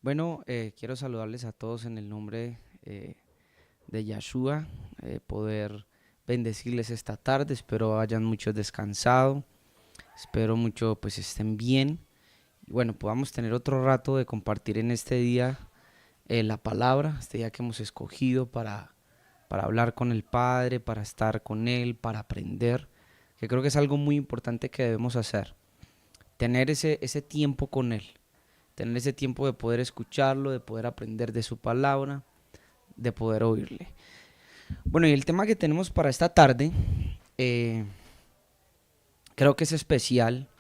Bueno, quiero saludarles a todos en el nombre de Yeshua, poder bendecirles esta tarde. Espero hayan muchos descansado, espero mucho pues estén bien y bueno, podamos tener otro rato de compartir en este día la palabra, este día que hemos escogido para hablar con el Padre, para estar con Él, para aprender, que creo que es algo muy importante que debemos hacer, tener ese tiempo con Él, tener ese tiempo de poder escucharlo, de poder aprender de su palabra, de poder oírle. Bueno, y el tema que tenemos para esta tarde, eh, creo que es especial.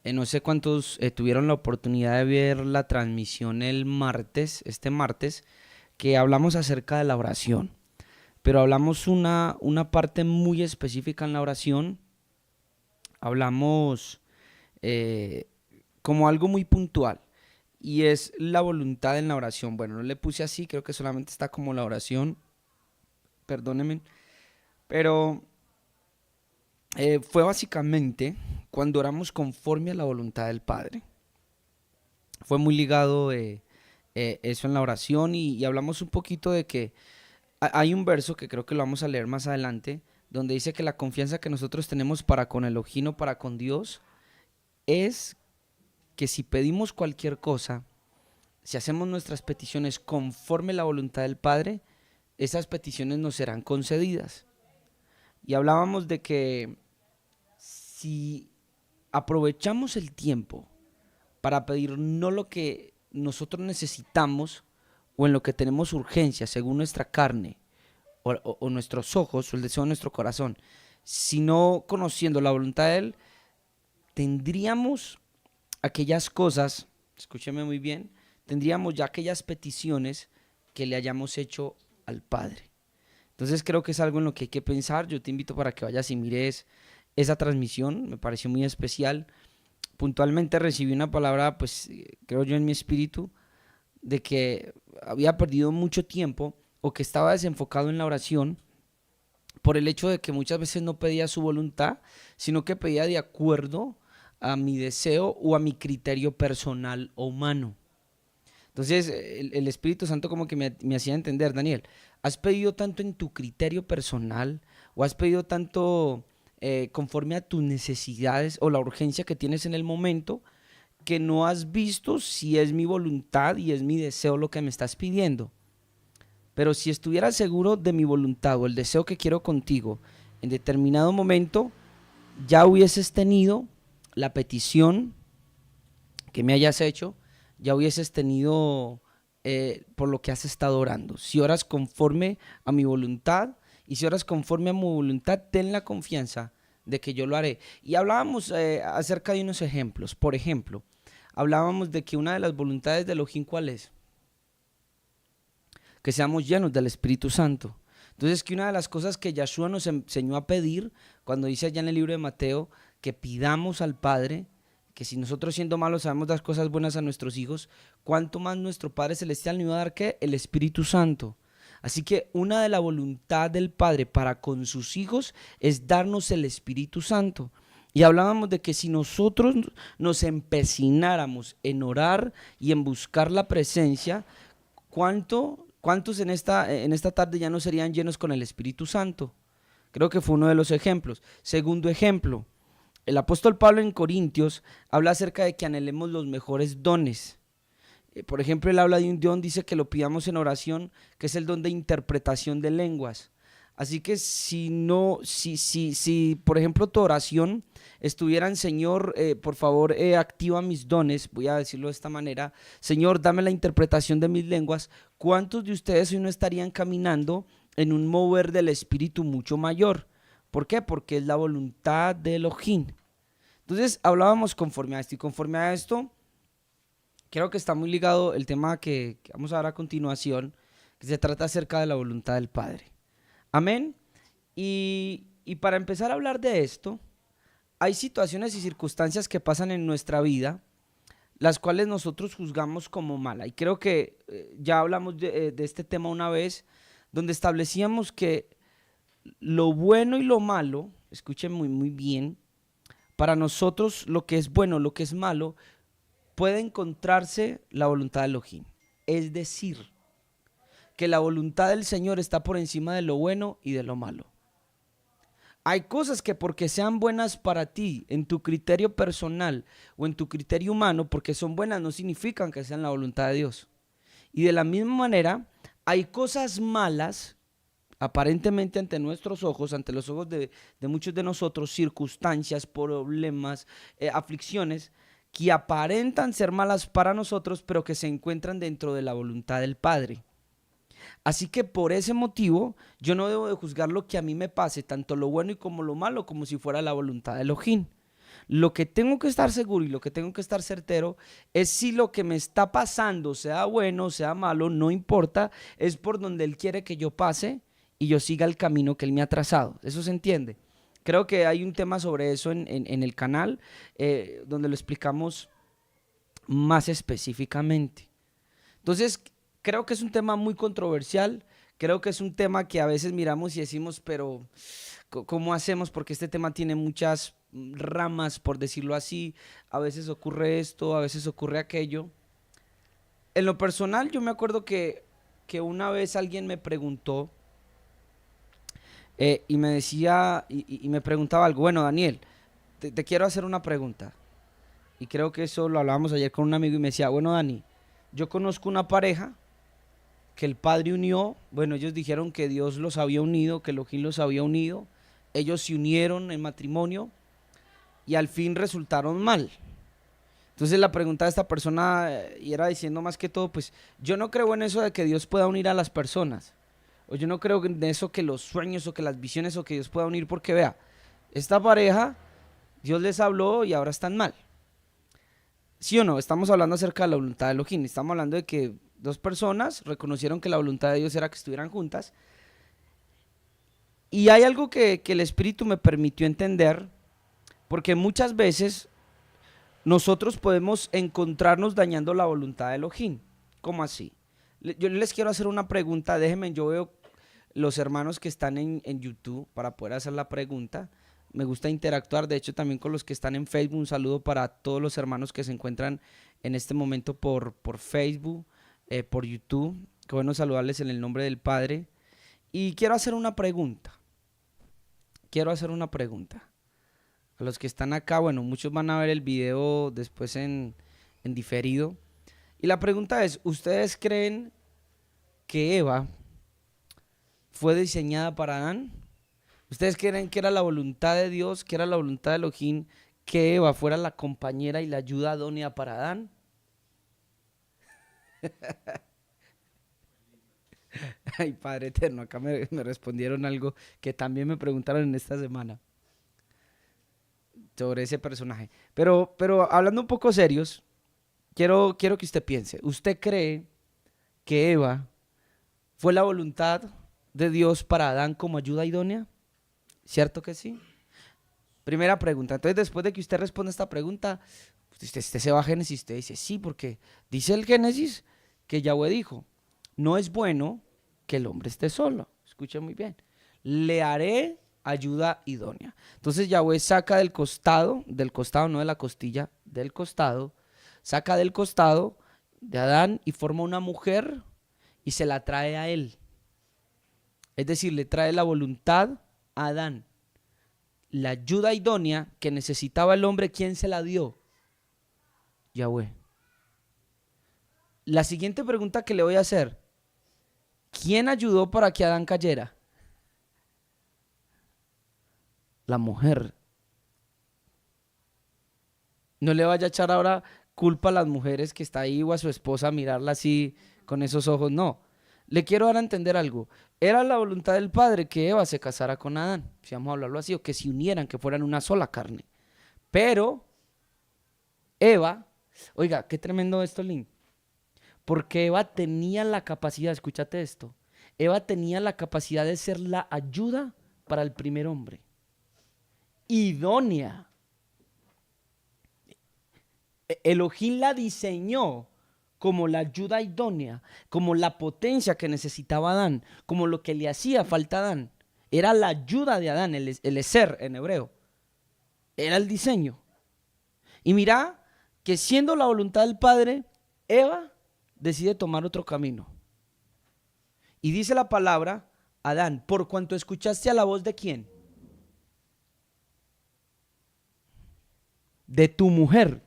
No sé cuántos tuvieron la oportunidad de ver la transmisión el martes, este martes, que hablamos acerca de la oración. Pero hablamos una parte muy específica en la oración. Hablamos eh, como algo muy puntual. Y es la voluntad en la oración. Bueno, no le puse así, creo que solamente está como la oración, perdónenme. Pero fue básicamente cuando oramos conforme a la voluntad del Padre. Fue muy ligado eso en la oración y hablamos un poquito de que hay un verso que creo que lo vamos a leer más adelante, donde dice que la confianza que nosotros tenemos para con Elohim o para con Dios es que si pedimos cualquier cosa, si hacemos nuestras peticiones conforme a la voluntad del Padre, esas peticiones nos serán concedidas. Y hablábamos de que si aprovechamos el tiempo para pedir no lo que nosotros necesitamos o en lo que tenemos urgencia según nuestra carne o nuestros ojos o el deseo de nuestro corazón, sino conociendo la voluntad de Él, tendríamos aquellas cosas, escúcheme muy bien, tendríamos ya aquellas peticiones que le hayamos hecho al Padre. Entonces creo que es algo en lo que hay que pensar. Yo te invito para que vayas y mires esa transmisión, me pareció muy especial. Puntualmente recibí una palabra, pues creo yo en mi espíritu, de que había perdido mucho tiempo o que estaba desenfocado en la oración por el hecho de que muchas veces no pedía su voluntad, sino que pedía de acuerdo a mi deseo o a mi criterio personal o humano. Entonces el Espíritu Santo como que me hacía entender, Daniel, has pedido tanto en tu criterio personal o has pedido tanto conforme a tus necesidades o la urgencia que tienes en el momento, que no has visto si es mi voluntad y es mi deseo lo que me estás pidiendo. Pero si estuvieras seguro de mi voluntad o el deseo que quiero contigo, en determinado momento ya hubieses tenido la petición que me hayas hecho, ya hubieses tenido por lo que has estado orando. Si oras conforme a mi voluntad y si oras conforme a mi voluntad, ten la confianza de que yo lo haré. Y hablábamos acerca de unos ejemplos. Por ejemplo, hablábamos de que una de las voluntades de Elohim, ¿cuál es? Que seamos llenos del Espíritu Santo. Entonces, que una de las cosas que Yeshua nos enseñó a pedir, cuando dice allá en el libro de Mateo, que pidamos al Padre, que si nosotros siendo malos sabemos dar cosas buenas a nuestros hijos, ¿cuánto más nuestro Padre Celestial nos va a dar qué? El Espíritu Santo. Así que una de la voluntad del Padre para con sus hijos es darnos el Espíritu Santo. Y hablábamos de que si nosotros nos empecináramos en orar y en buscar la presencia, ¿cuántos en esta tarde ya no serían llenos con el Espíritu Santo? Creo que fue uno de los ejemplos. Segundo ejemplo, el apóstol Pablo en Corintios habla acerca de que anhelemos los mejores dones. Por ejemplo, él habla de un don, dice que lo pidamos en oración, que es el don de interpretación de lenguas. Así que si no, si por ejemplo tu oración estuviera en Señor, por favor, activa mis dones, voy a decirlo de esta manera, Señor, dame la interpretación de mis lenguas, ¿cuántos de ustedes hoy no estarían caminando en un mover del Espíritu mucho mayor? ¿Por qué? Porque es la voluntad de Elohim. Entonces hablábamos conforme a esto y conforme a esto, creo que está muy ligado el tema que vamos a ver a continuación, que se trata acerca de la voluntad del Padre. Amén. Y para empezar a hablar de esto, hay situaciones y circunstancias que pasan en nuestra vida, las cuales nosotros juzgamos como mala. Y creo que ya hablamos de este tema una vez, donde establecíamos que lo bueno y lo malo, escuchen muy bien, para nosotros lo que es bueno, lo que es malo, puede encontrarse la voluntad de Elohim. Es decir, que la voluntad del Señor está por encima de lo bueno y de lo malo. Hay cosas que porque sean buenas para ti, en tu criterio personal o en tu criterio humano, porque son buenas, no significan que sean la voluntad de Dios. Y de la misma manera, hay cosas malas, aparentemente ante nuestros ojos, ante los ojos de muchos de nosotros, circunstancias, problemas, aflicciones, que aparentan ser malas para nosotros, pero que se encuentran dentro de la voluntad del Padre. Así que por ese motivo, yo no debo de juzgar lo que a mí me pase, tanto lo bueno y como lo malo, como si fuera la voluntad de Elohim. Lo que tengo que estar seguro y lo que tengo que estar certero es si lo que me está pasando, sea bueno, sea malo, no importa, es por donde Él quiere que yo pase y yo siga el camino que Él me ha trazado. ¿Eso se entiende? Creo que hay un tema sobre eso en el canal, donde lo explicamos más específicamente. Entonces, creo que es un tema muy controversial, creo que es un tema que a veces miramos y decimos, pero ¿cómo hacemos? Porque este tema tiene muchas ramas, por decirlo así, a veces ocurre esto, a veces ocurre aquello. En lo personal, yo me acuerdo que una vez alguien me preguntó y me decía, y me preguntaba algo, bueno, Daniel, te quiero hacer una pregunta. Y creo que eso lo hablábamos ayer con un amigo y me decía, bueno, Dani, yo conozco una pareja que el Padre unió, bueno, ellos dijeron que Dios los había unido, que Elohim los había unido, ellos se unieron en matrimonio y al fin resultaron mal. Entonces la pregunta de esta persona y era diciendo más que todo, pues yo no creo en eso de que Dios pueda unir a las personas, o yo no creo en eso que los sueños o que las visiones o que Dios pueda unir, porque vea, esta pareja, Dios les habló y ahora están mal. ¿Sí o no? Estamos hablando acerca de la voluntad de Elohim, estamos hablando de que dos personas reconocieron que la voluntad de Dios era que estuvieran juntas. Y hay algo que el Espíritu me permitió entender, porque muchas veces nosotros podemos encontrarnos dañando la voluntad de Elohim. ¿Cómo así? Yo les quiero hacer una pregunta, déjenme, yo veo los hermanos que están en YouTube para poder hacer la pregunta. Me gusta interactuar, de hecho también con los que están en Facebook. Un saludo para todos los hermanos que se encuentran en este momento por Facebook, por YouTube. Qué bueno saludarles en el nombre del Padre. Y quiero hacer una pregunta. A los que están acá, bueno, muchos van a ver el video después en diferido. Y la pregunta es, ¿ustedes creen que Eva fue diseñada para Adán? ¿Ustedes creen que era la voluntad de Dios, que era la voluntad de Elohim, que Eva fuera la compañera y la ayuda idónea para Adán? Ay, Padre eterno, acá me respondieron algo que también me preguntaron en esta semana sobre ese personaje. Pero hablando un poco serios, quiero que usted piense. ¿Usted cree que Eva fue la voluntad de Dios para Adán como ayuda idónea? ¿Cierto que sí? Primera pregunta. Entonces, después de que usted responda esta pregunta, usted se va a Génesis y usted dice, sí, porque dice el Génesis que Yahweh dijo, no es bueno que el hombre esté solo. Escuche muy bien. Le haré ayuda idónea. Entonces Yahweh saca del costado, no de la costilla, del costado, saca del costado de Adán y forma una mujer y se la trae a él. Es decir, le trae la voluntad a Adán. La ayuda idónea que necesitaba el hombre, ¿quién se la dio? Yahweh. La siguiente pregunta que le voy a hacer, ¿quién ayudó para que Adán cayera? La mujer. No le vaya a echar ahora culpa a las mujeres que está ahí o a su esposa a mirarla así con esos ojos, no. Le quiero dar a entender algo. Era la voluntad del Padre que Eva se casara con Adán, si vamos a hablarlo así, o que se unieran, que fueran una sola carne. Pero Eva, oiga, qué tremendo esto, Lynn, porque Eva tenía la capacidad, escúchate esto, Eva tenía la capacidad de ser la ayuda para el primer hombre. Idónea. Elohim la diseñó como la ayuda idónea, como la potencia que necesitaba Adán, como lo que le hacía falta a Adán. Era la ayuda de Adán, el eser en hebreo. Era el diseño. Y mira que siendo la voluntad del Padre, Eva decide tomar otro camino. Y dice la palabra, Adán, por cuanto escuchaste a la voz de ¿quién? De tu mujer.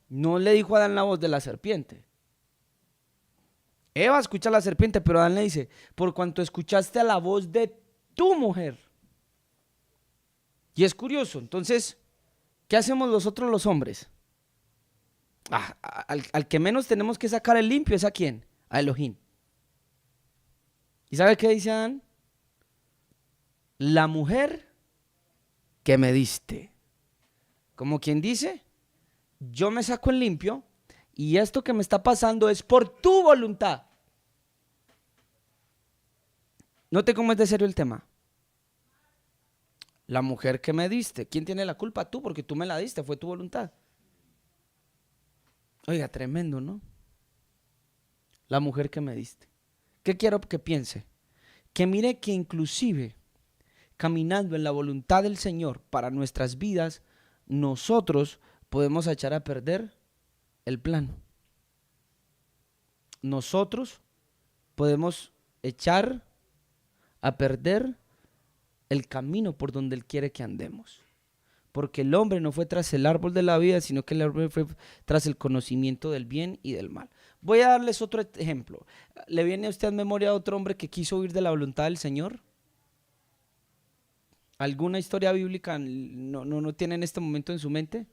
No le dijo a Adán la voz de la serpiente. Eva escucha a la serpiente, pero Adán le dice, por cuanto escuchaste a la voz de tu mujer. Y es curioso, entonces, ¿qué hacemos nosotros los hombres? Al que menos tenemos que sacar el limpio es ¿a quién? A Elohim. ¿Y sabe qué dice Adán? La mujer que me diste. Como quien dice, yo me saco el limpio y esto que me está pasando es por tu voluntad. Note cómo es de serio el tema. La mujer que me diste. ¿Quién tiene la culpa? Tú, porque tú me la diste, fue tu voluntad. Oiga, tremendo, ¿no? La mujer que me diste. ¿Qué quiero que piense? Que mire que inclusive caminando en la voluntad del Señor para nuestras vidas, nosotros podemos echar a perder el plan. Nosotros podemos echar a perder el camino por donde Él quiere que andemos. Porque el hombre no fue tras el árbol de la vida, sino que el hombre fue tras el conocimiento del bien y del mal. Voy a darles otro ejemplo. ¿Le viene a usted a memoria a otro hombre que quiso huir de la voluntad del Señor? ¿Alguna historia bíblica no tiene en este momento en su mente?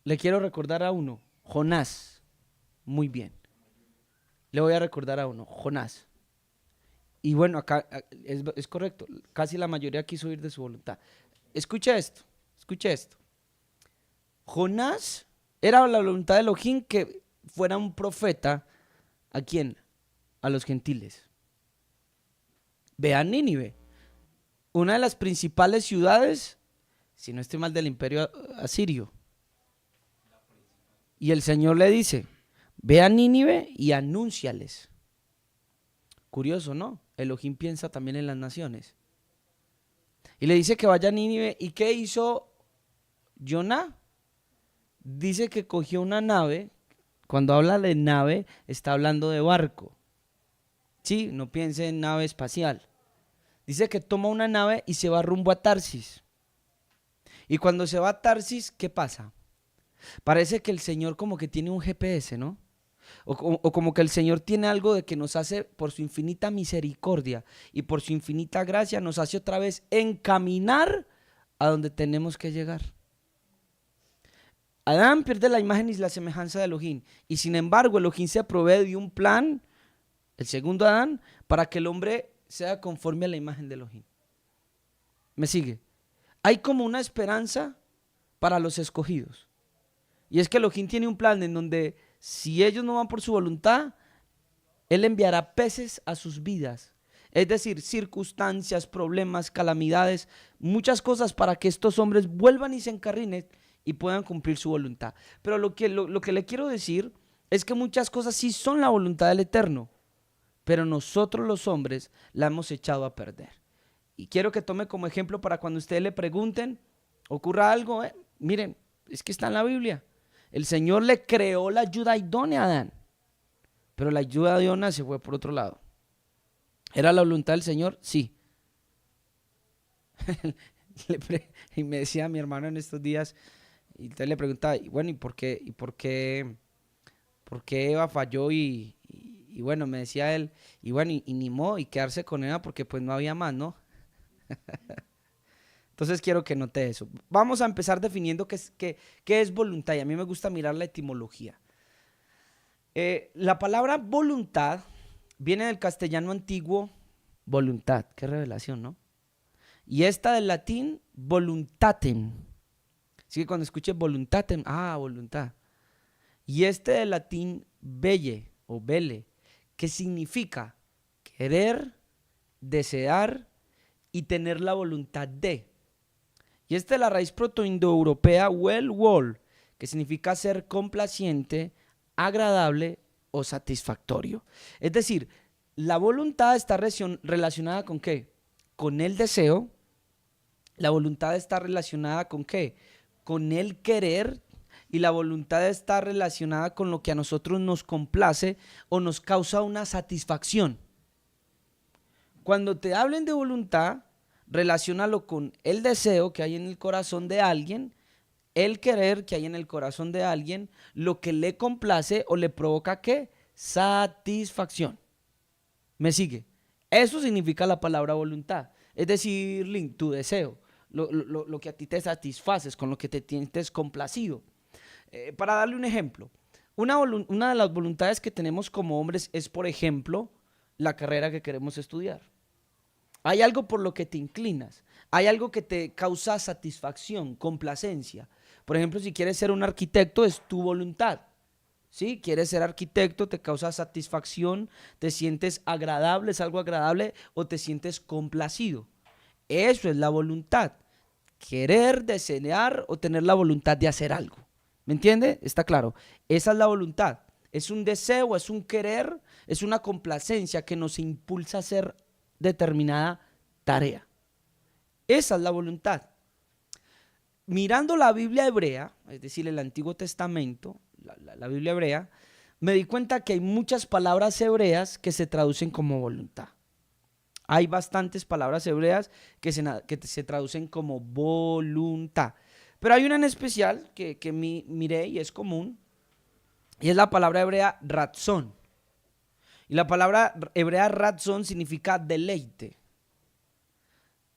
Le quiero recordar a uno, Jonás. Muy bien. Le voy a recordar a uno, Jonás. Y bueno, acá es correcto, casi la mayoría quiso huir de su voluntad. Escucha esto. Jonás era la voluntad de Elohim que fuera un profeta. ¿A quién? A los gentiles. Vean Nínive, una de las principales ciudades, si no estoy mal, del imperio asirio. Y el Señor le dice, ve a Nínive y anúnciales. Curioso, ¿no? Elohim piensa también en las naciones. Y le dice que vaya a Nínive. ¿Y qué hizo Jonás? Dice que cogió una nave. Cuando habla de nave, está hablando de barco. Sí, no piense en nave espacial. Dice que toma una nave y se va rumbo a Tarsis. Y cuando se va a Tarsis, ¿qué pasa? Parece que el Señor como que tiene un GPS, ¿no? O como que el Señor tiene algo de que nos hace, por su infinita misericordia y por su infinita gracia, nos hace otra vez encaminar a donde tenemos que llegar. Adán pierde la imagen y la semejanza de Elohim, y sin embargo Elohim se provee de un plan, el segundo Adán, para que el hombre sea conforme a la imagen de Elohim. ¿Me sigue? Hay como una esperanza para los escogidos, y es que Elohim tiene un plan en donde si ellos no van por su voluntad, Él enviará peces a sus vidas. Es decir, circunstancias, problemas, calamidades, muchas cosas para que estos hombres vuelvan y se encarrinen y puedan cumplir su voluntad. Pero lo que le quiero decir es que muchas cosas sí son la voluntad del Eterno, pero nosotros los hombres la hemos echado a perder. Y quiero que tome como ejemplo para cuando ustedes le pregunten, ocurra algo, miren, es que está en la Biblia. El Señor le creó la ayuda idónea a Adán, pero la ayuda idónea se fue por otro lado. ¿Era la voluntad del Señor? Sí. Y me decía mi hermano en estos días, y entonces le preguntaba, bueno, ¿y por qué Eva falló? Y bueno, me decía él, y bueno, y ni modo, y quedarse con Eva porque pues no había más, ¿no? Entonces quiero que note eso. Vamos a empezar definiendo qué es voluntad, y a mí me gusta mirar la etimología. La palabra voluntad viene del castellano antiguo voluntad, qué revelación, ¿no? Y esta del latín voluntatem. Así que cuando escuche voluntatem, voluntad. Y este del latín velle o vele, que significa querer, desear y tener la voluntad de. Y esta es la raíz protoindoeuropea wol, que significa ser complaciente, agradable o satisfactorio. Es decir, la voluntad está relacionada con ¿qué? Con el deseo. La voluntad está relacionada con ¿qué? Con el querer. y la voluntad está relacionada con lo que a nosotros nos complace o nos causa una satisfacción. Cuando te hablen de voluntad, relaciónalo con el deseo que hay en el corazón de alguien, el querer que hay en el corazón de alguien, lo que le complace o le provoca ¿qué? Satisfacción. ¿Me sigue? Eso significa la palabra voluntad. Es decir, Link, tu deseo, lo que a ti te satisfaces, con lo que te sientes complacido. Para darle un ejemplo, una de las voluntades que tenemos como hombres es, por ejemplo, la carrera que queremos estudiar. Hay algo por lo que te inclinas, hay algo que te causa satisfacción, complacencia. Por ejemplo, si quieres ser un arquitecto, es tu voluntad. ¿Sí? Quieres ser arquitecto, te causa satisfacción, te sientes agradable, es algo agradable o te sientes complacido. Eso es la voluntad. Querer, desear o tener la voluntad de hacer algo. ¿Me entiende? Está claro. Esa es la voluntad. Es un deseo, es un querer, es una complacencia que nos impulsa a hacer determinada tarea. Esa es la voluntad. Mirando la Biblia hebrea, es decir, el Antiguo Testamento, la Biblia hebrea, me di cuenta que hay muchas palabras hebreas que se traducen como voluntad. Hay bastantes palabras hebreas que se traducen como voluntad. Pero hay una en especial que miré y es común, y es la palabra hebrea ratzón. Y la palabra hebrea ratzón significa deleite,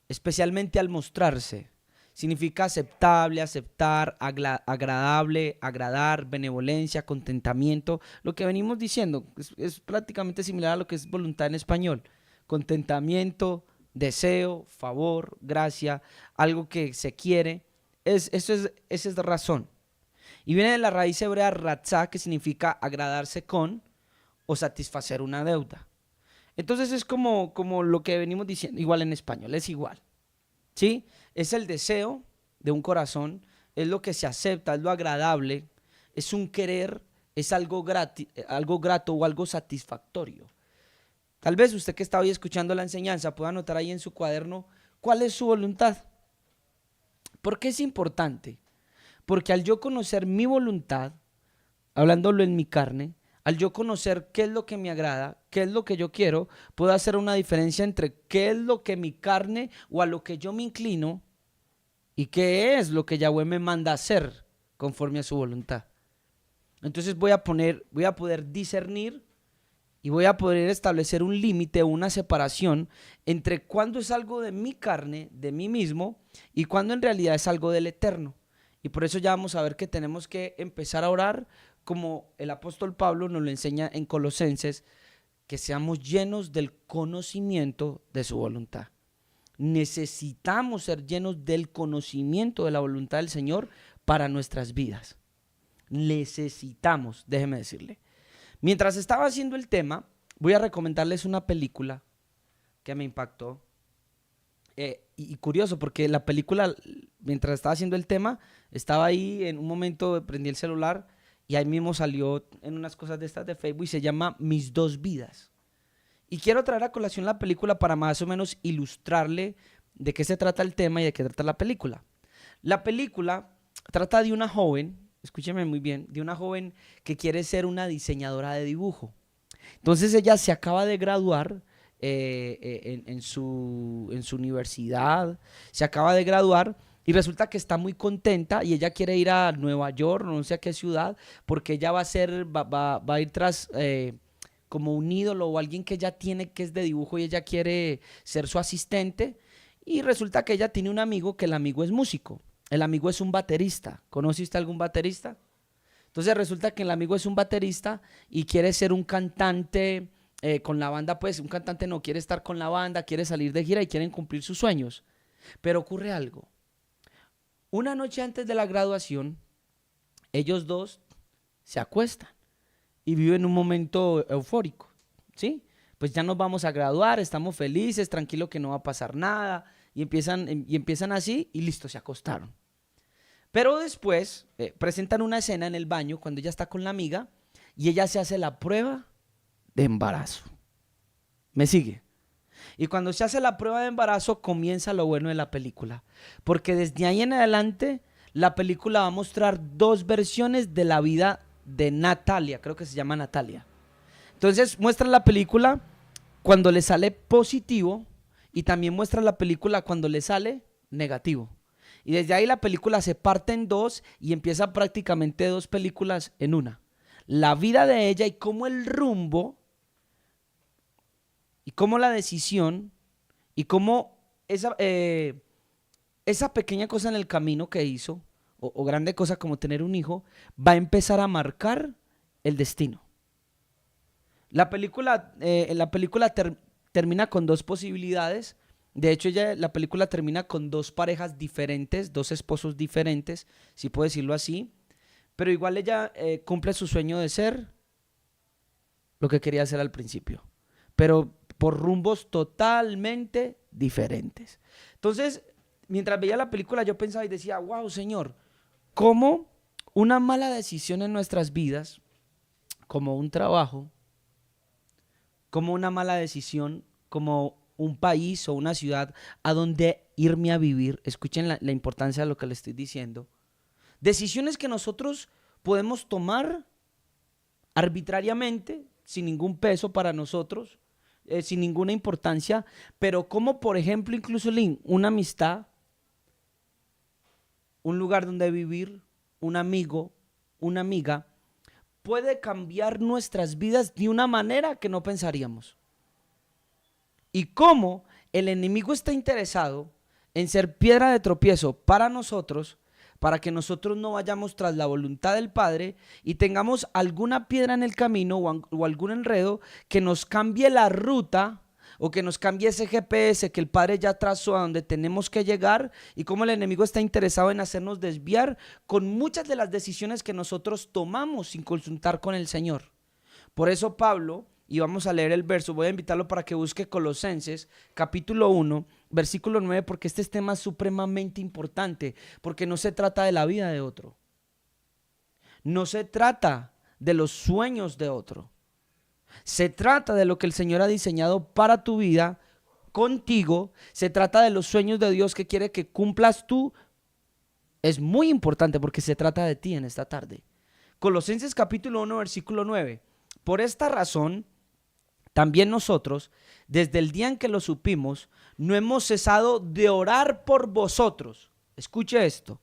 especialmente al mostrarse. Significa aceptable, aceptar, agradable, agradar, benevolencia, contentamiento. Lo que venimos diciendo es prácticamente similar a lo que es voluntad en español. Contentamiento, deseo, favor, gracia, algo que se quiere. Esa es razón. Y viene de la raíz hebrea ratzá, que significa agradarse con o satisfacer una deuda. Entonces es como lo que venimos diciendo, igual en español, es igual. ¿Sí? Es el deseo de un corazón, es lo que se acepta, es lo agradable, es un querer, es algo grato o algo satisfactorio. Tal vez usted que está hoy escuchando la enseñanza pueda anotar ahí en su cuaderno cuál es su voluntad. ¿Por qué es importante? Porque al yo conocer mi voluntad, hablándolo en mi carne, al yo conocer qué es lo que me agrada, qué es lo que yo quiero, puedo hacer una diferencia entre qué es lo que mi carne o a lo que yo me inclino y qué es lo que Yahweh me manda a hacer conforme a su voluntad. Entonces voy a poder discernir y voy a poder establecer un límite o una separación entre cuándo es algo de mi carne, de mí mismo, y cuándo en realidad es algo del Eterno. Y por eso ya vamos a ver que tenemos que empezar a orar como el apóstol Pablo nos lo enseña en Colosenses, que seamos llenos del conocimiento de su voluntad. Necesitamos ser llenos del conocimiento de la voluntad del Señor para nuestras vidas. Necesitamos, déjeme decirle. Mientras estaba haciendo el tema, voy a recomendarles una película que me impactó. Y curioso, porque la película, mientras estaba haciendo el tema, estaba ahí en un momento, prendí el celular y ahí mismo salió en unas cosas de estas de Facebook y se llama Mis dos vidas. Y quiero traer a colación la película para más o menos ilustrarle de qué se trata el tema y de qué trata la película. La película trata de una joven, escúcheme muy bien, de una joven que quiere ser una diseñadora de dibujo. Entonces ella se acaba de graduar en su universidad, se acaba de graduar y resulta que está muy contenta y ella quiere ir a Nueva York, no sé a qué ciudad, porque ella va a ir tras como un ídolo o alguien que ella tiene que es de dibujo y ella quiere ser su asistente. Y resulta que ella tiene un amigo, que el amigo es músico, el amigo es un baterista. ¿Conoce usted algún baterista? Entonces resulta que el amigo es un baterista y quiere ser un cantante con la banda, pues un cantante no quiere estar con la banda, quiere salir de gira y quieren cumplir sus sueños. Pero ocurre algo. Una noche antes de la graduación, ellos dos se acuestan y viven un momento eufórico, ¿sí? Pues ya nos vamos a graduar, estamos felices, tranquilo que no va a pasar nada, y empiezan así y listo, se acostaron. Pero después presentan una escena en el baño cuando ella está con la amiga y ella se hace la prueba de embarazo. ¿Me sigue? Y cuando se hace la prueba de embarazo comienza lo bueno de la película, porque desde ahí en adelante la película va a mostrar dos versiones de la vida de Natalia, creo que se llama Natalia. Entonces muestra la película cuando le sale positivo y también muestra la película cuando le sale negativo. Y desde ahí la película se parte en dos y empieza prácticamente dos películas en una. La vida de ella y cómo el rumbo y cómo la decisión y cómo esa pequeña cosa en el camino que hizo, o grande cosa como tener un hijo, va a empezar a marcar el destino. La película termina con dos posibilidades. De hecho, la película termina con dos parejas diferentes, dos esposos diferentes, si puedo decirlo así. Pero igual ella cumple su sueño de ser lo que quería hacer al principio. Pero por rumbos totalmente diferentes. Entonces, mientras veía la película, yo pensaba y decía, wow, Señor, cómo una mala decisión en nuestras vidas, como un trabajo, como una mala decisión, como un país o una ciudad a donde irme a vivir, escuchen la importancia de lo que le estoy diciendo, decisiones que nosotros podemos tomar arbitrariamente, sin ningún peso para nosotros, sin ninguna importancia, pero como por ejemplo incluso una amistad, un lugar donde vivir, un amigo, una amiga, puede cambiar nuestras vidas de una manera que no pensaríamos. Y cómo el enemigo está interesado en ser piedra de tropiezo para nosotros, para que nosotros no vayamos tras la voluntad del Padre y tengamos alguna piedra en el camino o algún enredo que nos cambie la ruta o que nos cambie ese GPS que el Padre ya trazó a donde tenemos que llegar, y cómo el enemigo está interesado en hacernos desviar con muchas de las decisiones que nosotros tomamos sin consultar con el Señor. Por eso Pablo, y vamos a leer el verso, voy a invitarlo para que busque Colosenses capítulo 1, versículo 9, porque este tema es supremamente importante, porque no se trata de la vida de otro, no se trata de los sueños de otro, se trata de lo que el Señor ha diseñado para tu vida, contigo, se trata de los sueños de Dios que quiere que cumplas tú. Es muy importante porque se trata de ti en esta tarde. Colosenses capítulo 1, versículo 9. Por esta razón, también nosotros, desde el día en que lo supimos, no hemos cesado de orar por vosotros. Escuche esto.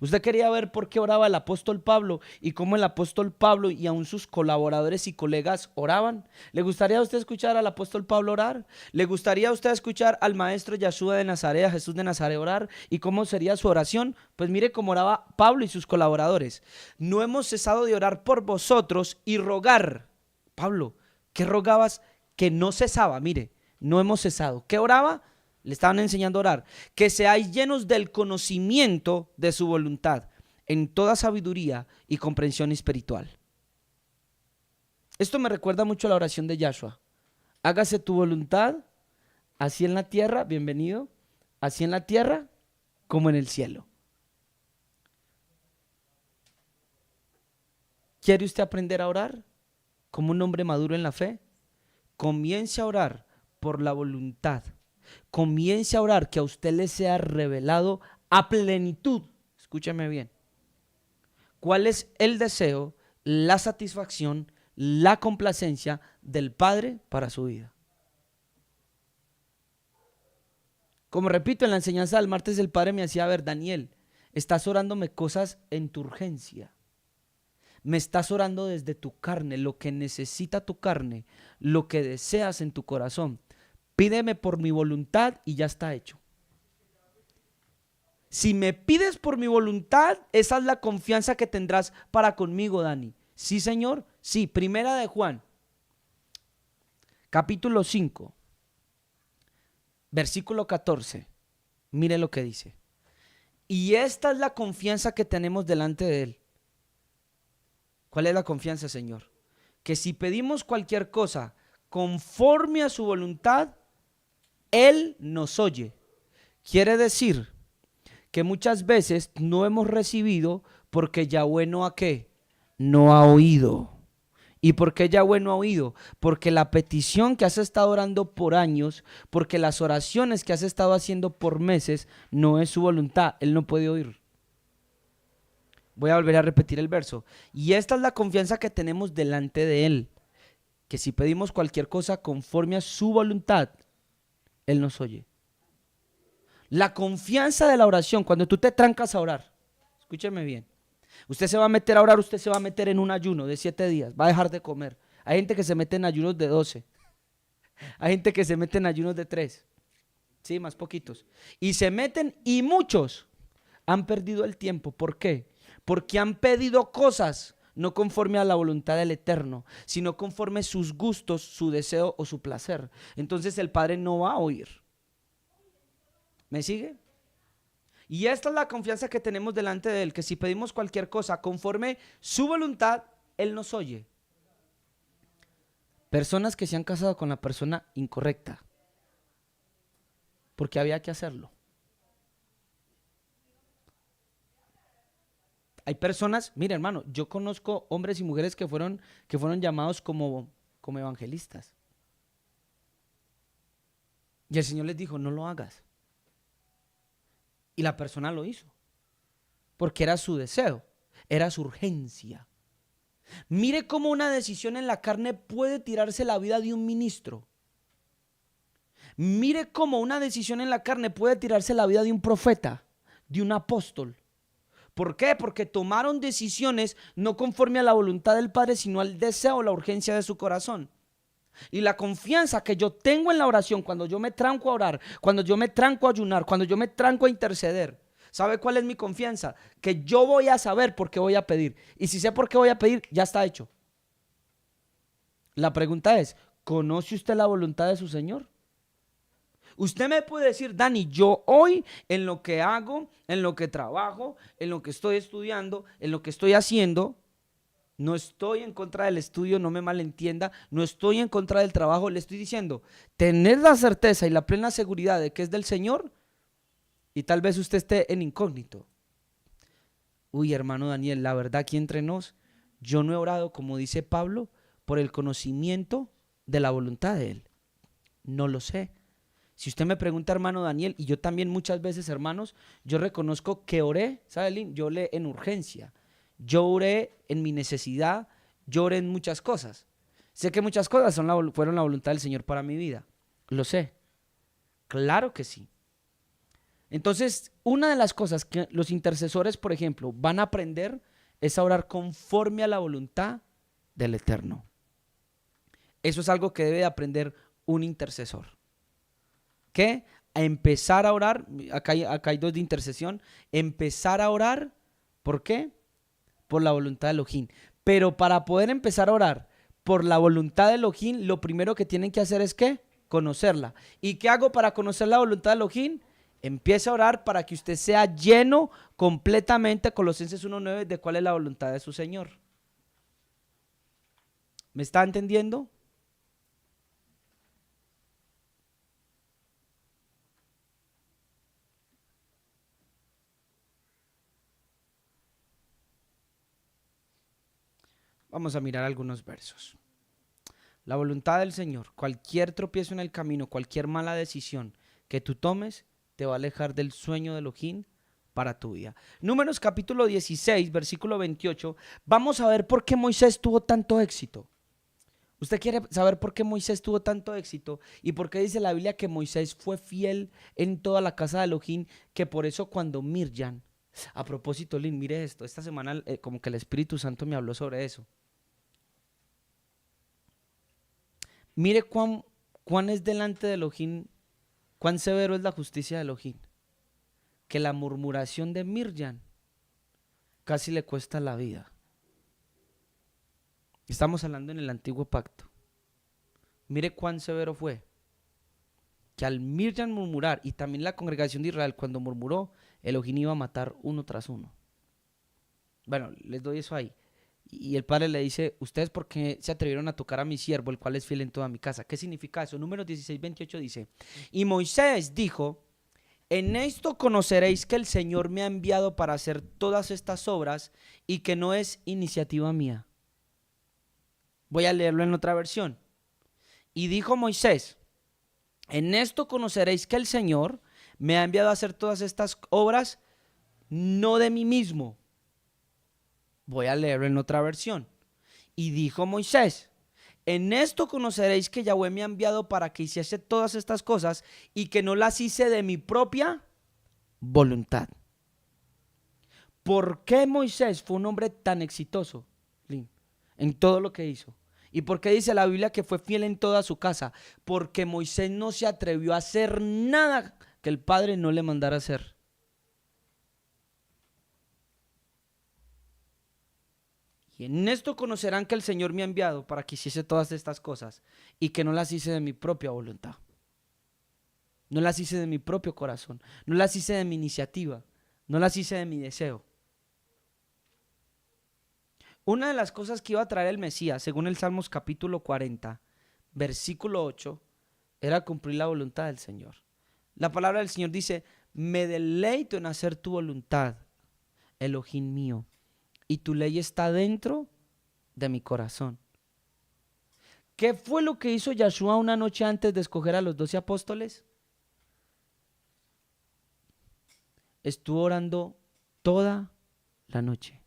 Usted quería ver por qué oraba el apóstol Pablo y cómo el apóstol Pablo y aún sus colaboradores y colegas oraban. ¿Le gustaría a usted escuchar al apóstol Pablo orar? ¿Le gustaría a usted escuchar al maestro Yeshua de Nazaret, a Jesús de Nazaret orar? ¿Y cómo sería su oración? Pues mire cómo oraba Pablo y sus colaboradores. No hemos cesado de orar por vosotros y rogar. Pablo, ¿qué rogabas? Que no cesaba, mire, no hemos cesado. ¿Qué oraba? Le estaban enseñando a orar. Que seáis llenos del conocimiento de su voluntad, en toda sabiduría y comprensión espiritual. Esto me recuerda mucho a la oración de Yahshua. Hágase tu voluntad, así en la tierra, bienvenido, así en la tierra como en el cielo. ¿Quiere usted aprender a orar como un hombre maduro en la fe? Comience a orar por la voluntad. Comience a orar que a usted le sea revelado a plenitud. Escúcheme bien. ¿Cuál es el deseo, la satisfacción, la complacencia del Padre para su vida? Como repito, en la enseñanza del martes el Padre me hacía ver, Daniel, estás orándome cosas en tu urgencia. Me estás orando desde tu carne, lo que necesita tu carne, lo que deseas en tu corazón. Pídeme por mi voluntad y ya está hecho. Si me pides por mi voluntad, esa es la confianza que tendrás para conmigo, Dani. Sí, Señor. Sí, primera de Juan, capítulo 5, versículo 14. Mire lo que dice. Y esta es la confianza que tenemos delante de Él. ¿Cuál es la confianza, Señor? Que si pedimos cualquier cosa conforme a su voluntad, Él nos oye. Quiere decir que muchas veces no hemos recibido porque Yahweh no ha ¿qué? No ha oído. ¿Y por qué Yahweh no ha oído? Porque la petición que has estado orando por años, porque las oraciones que has estado haciendo por meses, no es su voluntad. Él no puede oír. Voy a volver a repetir el verso. Y esta es la confianza que tenemos delante de Él, que si pedimos cualquier cosa conforme a su voluntad, Él nos oye. La confianza de la oración, cuando tú te trancas a orar, escúcheme bien, usted se va a meter a orar, usted se va a meter en un ayuno de 7 días, va a dejar de comer. Hay gente que se mete en ayunos de 12, hay gente que se mete en ayunos de 3, sí, más poquitos. Y se meten y muchos han perdido el tiempo. ¿Por qué? Porque han pedido cosas no conforme a la voluntad del Eterno, sino conforme sus gustos, su deseo o su placer. Entonces el Padre no va a oír. ¿Me sigue? Y esta es la confianza que tenemos delante de Él, que si pedimos cualquier cosa conforme su voluntad, Él nos oye. Personas que se han casado con la persona incorrecta, porque había que hacerlo. Hay personas, mire hermano, yo conozco hombres y mujeres que fueron llamados como evangelistas. Y el Señor les dijo, no lo hagas. Y la persona lo hizo, porque era su deseo, era su urgencia. Mire cómo una decisión en la carne puede tirarse la vida de un ministro. Mire cómo una decisión en la carne puede tirarse la vida de un profeta, de un apóstol. ¿Por qué? Porque tomaron decisiones no conforme a la voluntad del Padre, sino al deseo o la urgencia de su corazón. Y la confianza que yo tengo en la oración, cuando yo me tranco a orar, cuando yo me tranco a ayunar, cuando yo me tranco a interceder, ¿sabe cuál es mi confianza? Que yo voy a saber por qué voy a pedir. Y si sé por qué voy a pedir, ya está hecho. La pregunta es, ¿conoce usted la voluntad de su Señor? Usted me puede decir, Dani, yo hoy en lo que hago, en lo que trabajo, en lo que estoy estudiando, en lo que estoy haciendo, no estoy en contra del estudio, no me malentienda, no estoy en contra del trabajo, le estoy diciendo, tener la certeza y la plena seguridad de que es del Señor, y tal vez usted esté en incógnito. Uy, hermano Daniel, la verdad aquí entre nos, yo no he orado, como dice Pablo, por el conocimiento de la voluntad de Él. No lo sé. Si usted me pregunta, hermano Daniel, y yo también muchas veces, hermanos, yo reconozco que oré, ¿sabe, Lin? Yo oré en urgencia. Yo oré en mi necesidad, yo oré en muchas cosas. Sé que muchas cosas fueron la voluntad del Señor para mi vida. Lo sé. Claro que sí. Entonces, una de las cosas que los intercesores, por ejemplo, van a aprender es a orar conforme a la voluntad del Eterno. Eso es algo que debe aprender un intercesor. ¿Qué? A empezar a orar, acá hay 2 de intercesión, empezar a orar, ¿por qué? Por la voluntad de Elohim. Pero para poder empezar a orar por la voluntad de Elohim, lo primero que tienen que hacer es ¿qué? Conocerla. ¿Y qué hago para conocer la voluntad de Elohim? Empieza a orar para que usted sea lleno completamente, Colosenses 1:9, de cuál es la voluntad de su Señor. ¿Me está entendiendo? Vamos a mirar algunos versos. La voluntad del Señor, cualquier tropiezo en el camino, cualquier mala decisión que tú tomes, te va a alejar del sueño de Elohim para tu vida. Números capítulo 16, versículo 28. Vamos a ver por qué Moisés tuvo tanto éxito. ¿Usted quiere saber por qué Moisés tuvo tanto éxito? ¿Y por qué dice la Biblia que Moisés fue fiel en toda la casa de Elohim? Que por eso cuando Mirjam, a propósito, Lynn, mire esto, esta semana como que el Espíritu Santo me habló sobre eso. Mire cuán es delante de Elohim, cuán severo es la justicia de Elohim. Que la murmuración de Mirjam casi le cuesta la vida. Estamos hablando en el antiguo pacto. Mire cuán severo fue. Que al Mirjam murmurar, y también la congregación de Israel cuando murmuró, Elohim iba a matar uno tras uno. Bueno, les doy eso ahí. Y el padre le dice, ¿ustedes por qué se atrevieron a tocar a mi siervo, el cual es fiel en toda mi casa? ¿Qué significa eso? Números 16, 28 dice, y Moisés dijo, en esto conoceréis que el Señor me ha enviado para hacer todas estas obras y que no es iniciativa mía. Voy a leerlo en otra versión. Y dijo Moisés, en esto conoceréis que el Señor me ha enviado a hacer todas estas obras, no de mí mismo, Voy a leerlo en otra versión. Y dijo Moisés: en esto conoceréis que Yahweh me ha enviado para que hiciese todas estas cosas y que no las hice de mi propia voluntad. ¿Por qué Moisés fue un hombre tan exitoso, Lin, en todo lo que hizo? ¿Y por qué dice la Biblia que fue fiel en toda su casa? Porque Moisés no se atrevió a hacer nada que el Padre no le mandara hacer. Y en esto conocerán que el Señor me ha enviado para que hiciese todas estas cosas y que no las hice de mi propia voluntad. No las hice de mi propio corazón. No las hice de mi iniciativa. No las hice de mi deseo. Una de las cosas que iba a traer el Mesías, según el Salmos capítulo 40, versículo 8, era cumplir la voluntad del Señor. La palabra del Señor dice: me deleito en hacer tu voluntad, Elohim mío, y tu ley está dentro de mi corazón. ¿Qué fue lo que hizo Yahshua una noche antes de escoger a los 12 apóstoles? Estuvo orando toda la noche.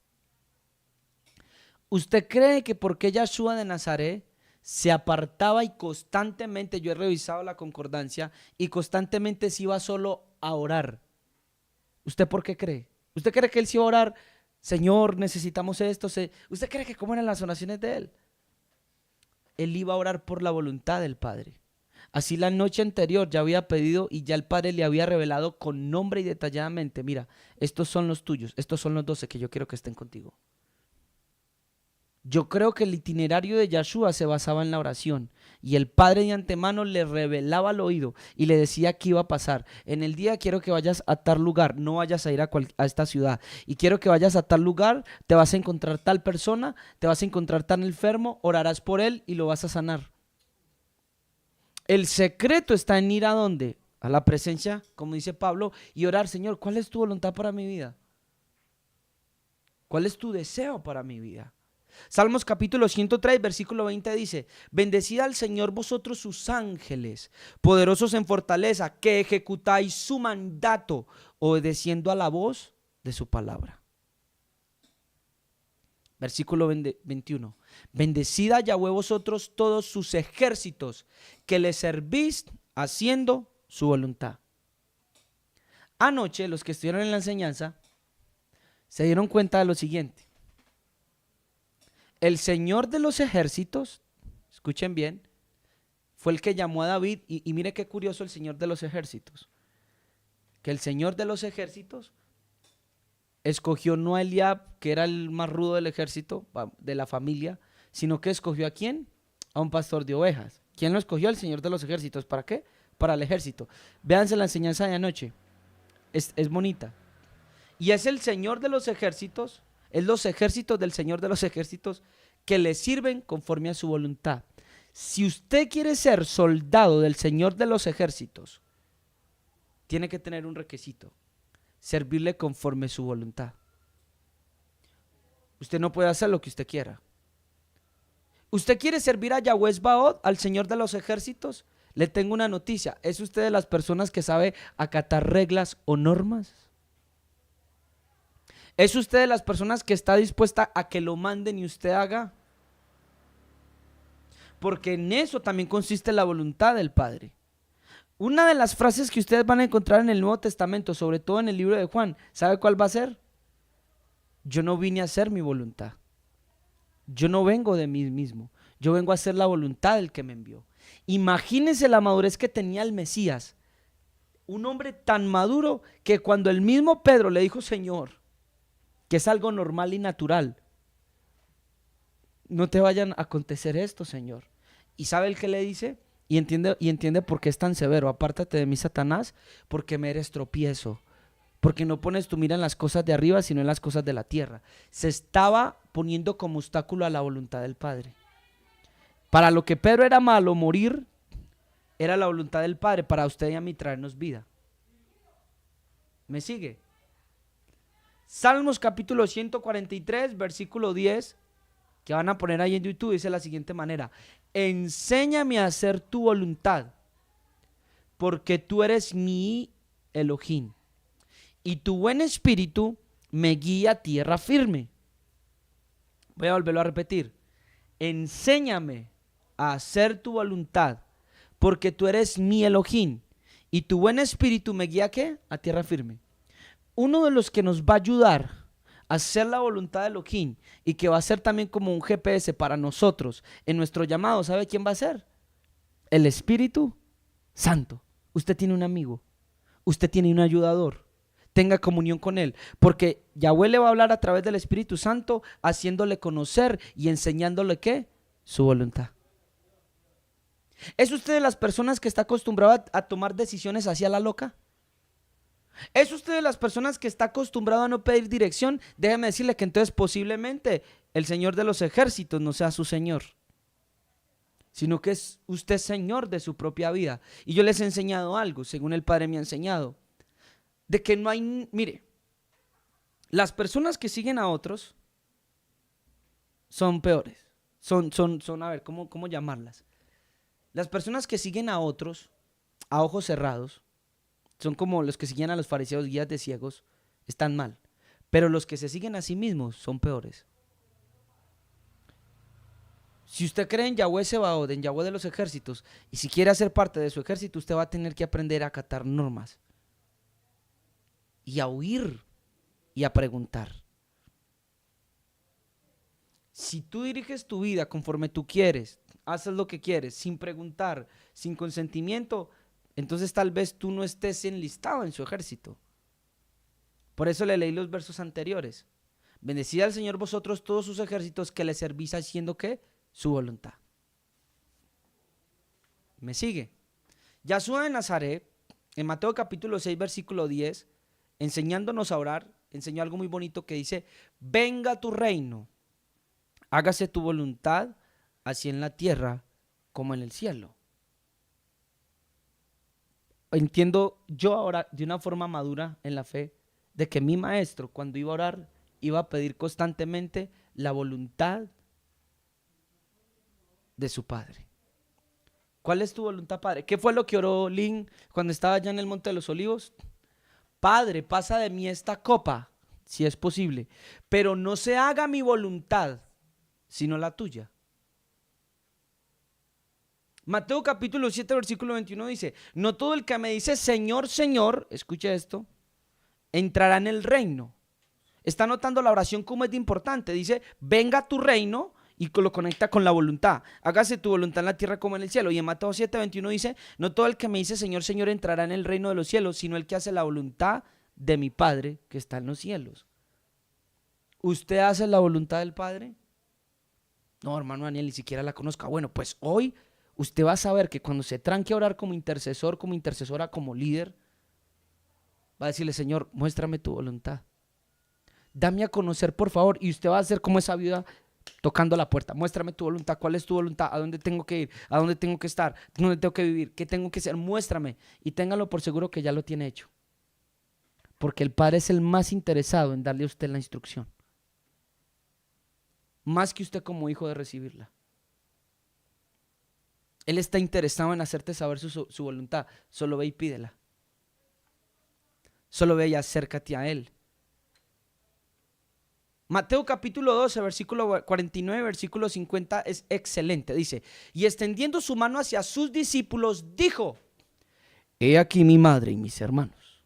¿Usted cree que porque Yahshua de Nazaret se apartaba y constantemente, yo he revisado la concordancia, y constantemente se iba solo a orar? ¿Usted por qué cree? ¿Usted cree que él se iba a orar: Señor, necesitamos esto? ¿Usted cree que cómo eran las oraciones de él? Él iba a orar por la voluntad del Padre. Así la noche anterior ya había pedido y ya el Padre le había revelado con nombre y detalladamente: mira, estos son los tuyos, estos son los 12 que yo quiero que estén contigo. Yo creo que el itinerario de Yahshua se basaba en la oración, y el Padre de antemano le revelaba al oído y le decía qué iba a pasar. En el día quiero que vayas a tal lugar, no vayas a ir a esta ciudad, y quiero que vayas a tal lugar, te vas a encontrar tal persona, te vas a encontrar tan enfermo, orarás por él y lo vas a sanar. El secreto está en ir a dónde, a la presencia, como dice Pablo, y orar: Señor, ¿cuál es tu voluntad para mi vida? ¿Cuál es tu deseo para mi vida? Salmos capítulo 103, versículo 20 dice: bendecid al Señor vosotros sus ángeles, poderosos en fortaleza, que ejecutáis su mandato, obedeciendo a la voz de su palabra. Versículo 21. Bendecid a Yahweh vosotros todos sus ejércitos, que le servís haciendo su voluntad. Anoche los que estuvieron en la enseñanza se dieron cuenta de lo siguiente: el Señor de los ejércitos, escuchen bien, fue el que llamó a David, y mire qué curioso el Señor de los ejércitos, que el Señor de los ejércitos escogió no a Eliab, que era el más rudo del ejército, de la familia, sino que escogió ¿a quién? A un pastor de ovejas. ¿Quién lo escogió? El Señor de los ejércitos. ¿Para qué? Para el ejército. Véanse la enseñanza de anoche, es bonita. Y es el Señor de los ejércitos, es los ejércitos del Señor de los ejércitos que le sirven conforme a su voluntad. Si usted quiere ser soldado del Señor de los ejércitos, tiene que tener un requisito: servirle conforme a su voluntad. Usted no puede hacer lo que usted quiera. ¿Usted quiere servir a Yahweh Baod, al Señor de los ejércitos? Le tengo una noticia: ¿es usted de las personas que sabe acatar reglas o normas? ¿Es usted de las personas que está dispuesta a que lo manden y usted haga? Porque en eso también consiste la voluntad del Padre. Una de las frases que ustedes van a encontrar en el Nuevo Testamento, sobre todo en el libro de Juan, ¿sabe cuál va a ser? Yo no vine a hacer mi voluntad. Yo no vengo de mí mismo. Yo vengo a hacer la voluntad del que me envió. Imagínense la madurez que tenía el Mesías. Un hombre tan maduro que cuando el mismo Pedro le dijo: Señor, que es algo normal y natural, no te vayan a acontecer esto, Señor. ¿Y sabe el que le dice? Y entiende por qué es tan severo: apártate de mí, Satanás, porque me eres tropiezo, porque no pones tu mira en las cosas de arriba, sino en las cosas de la tierra. Se estaba poniendo como obstáculo a la voluntad del Padre. Para lo que Pedro era malo, morir, era la voluntad del Padre para usted y a mí traernos vida. ¿Me sigue? Salmos capítulo 143, versículo 10, que van a poner ahí en YouTube, dice de la siguiente manera: enséñame a hacer tu voluntad, porque tú eres mi Elohim, y tu buen espíritu me guía a tierra firme. Voy a volverlo a repetir. Enséñame a hacer tu voluntad, porque tú eres mi Elohim, y tu buen espíritu me guía, ¿qué? A tierra firme. Uno de los que nos va a ayudar a hacer la voluntad de Elohim y que va a ser también como un GPS para nosotros en nuestro llamado, ¿sabe quién va a ser? El Espíritu Santo. Usted tiene un amigo, usted tiene un ayudador. Tenga comunión con él, porque Yahweh le va a hablar a través del Espíritu Santo, haciéndole conocer y enseñándole ¿qué? Su voluntad. ¿Es usted de las personas que está acostumbrado a tomar decisiones hacia la loca? ¿Es usted de las personas que está acostumbrado a no pedir dirección? Déjeme decirle que entonces posiblemente el Señor de los ejércitos no sea su Señor, sino que es usted Señor de su propia vida. Y yo les he enseñado algo, según el Padre me ha enseñado, de que no hay, mire, las personas que siguen a otros son peores, a ver, ¿cómo llamarlas? Las personas que siguen a otros a ojos cerrados, son como los que siguen a los fariseos, guías de ciegos, están mal. Pero los que se siguen a sí mismos son peores. Si usted cree en Yahweh Sebaot, en Yahweh de los ejércitos, y si quiere hacer parte de su ejército, usted va a tener que aprender a acatar normas. Y a huir y a preguntar. Si tú diriges tu vida conforme tú quieres, haces lo que quieres, sin preguntar, sin consentimiento, entonces tal vez tú no estés enlistado en su ejército. Por eso le leí los versos anteriores. Bendecid al Señor vosotros todos sus ejércitos que le servís haciendo ¿qué? Su voluntad. ¿Me sigue? Yahshua de Nazaret, en Mateo capítulo 6, versículo 10, enseñándonos a orar, enseñó algo muy bonito que dice: venga tu reino, hágase tu voluntad, así en la tierra como en el cielo. Entiendo yo ahora de una forma madura en la fe de que mi maestro, cuando iba a orar, iba a pedir constantemente la voluntad de su Padre. ¿Cuál es tu voluntad, Padre? ¿Qué fue lo que oró Lynn cuando estaba allá en el Monte de los Olivos? Padre, pasa de mí esta copa, si es posible, pero no se haga mi voluntad, sino la tuya. Mateo capítulo 7, versículo 21 dice: no todo el que me dice Señor, Señor, escuche esto, entrará en el reino. Está notando la oración como es de importante. Dice: venga tu reino, y lo conecta con la voluntad. Hágase tu voluntad en la tierra como en el cielo. Y en Mateo 7, 21 dice: no todo el que me dice Señor, Señor entrará en el reino de los cielos, sino el que hace la voluntad de mi Padre que está en los cielos. ¿Usted hace la voluntad del Padre? No, hermano Daniel, ni siquiera la conozco. Bueno, pues hoy usted va a saber que cuando se tranque a orar como intercesor, como intercesora, como líder, va a decirle: Señor, muéstrame tu voluntad. Dame a conocer, por favor. Y usted va a ser como esa viuda tocando la puerta. Muéstrame tu voluntad. ¿Cuál es tu voluntad? ¿A dónde tengo que ir? ¿A dónde tengo que estar? ¿Dónde tengo que vivir? ¿Qué tengo que hacer? Muéstrame. Y téngalo por seguro que ya lo tiene hecho. Porque el Padre es el más interesado en darle a usted la instrucción. Más que usted como hijo de recibirla. Él está interesado en hacerte saber su voluntad. Solo ve y pídela. Solo ve y acércate a Él. Mateo capítulo 12, versículo 49, versículo 50 es excelente. Dice: y extendiendo su mano hacia sus discípulos, dijo: he aquí mi madre y mis hermanos.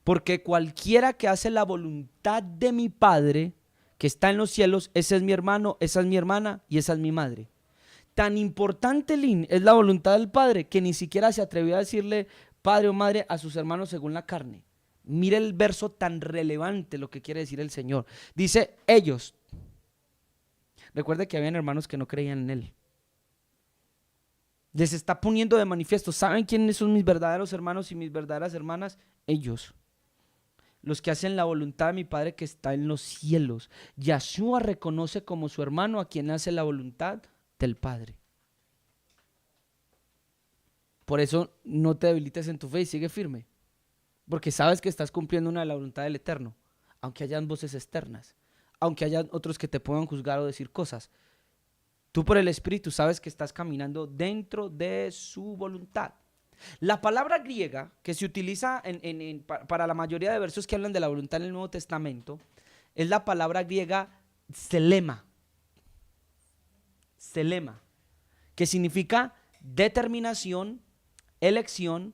Porque cualquiera que hace la voluntad de mi Padre que está en los cielos, ese es mi hermano, esa es mi hermana y esa es mi madre. Tan importante, Lynn, es la voluntad del Padre que ni siquiera se atrevió a decirle padre o madre a sus hermanos según la carne. Mire el verso tan relevante, lo que quiere decir el Señor. Dice: ellos. Recuerde que habían hermanos que no creían en Él. Les está poniendo de manifiesto: ¿saben quiénes son mis verdaderos hermanos y mis verdaderas hermanas? Ellos. Los que hacen la voluntad de mi Padre que está en los cielos. Yahshua reconoce como su hermano a quien hace la voluntad del Padre. Por eso no te debilites en tu fe y sigue firme. Porque sabes que estás cumpliendo una de la voluntad del Eterno. Aunque hayan voces externas. Aunque hayan otros que te puedan juzgar o decir cosas. Tú por el Espíritu sabes que estás caminando dentro de su voluntad. La palabra griega que se utiliza para la mayoría de versos que hablan de la voluntad en el Nuevo Testamento es la palabra griega Selema. Selema, que significa determinación, elección,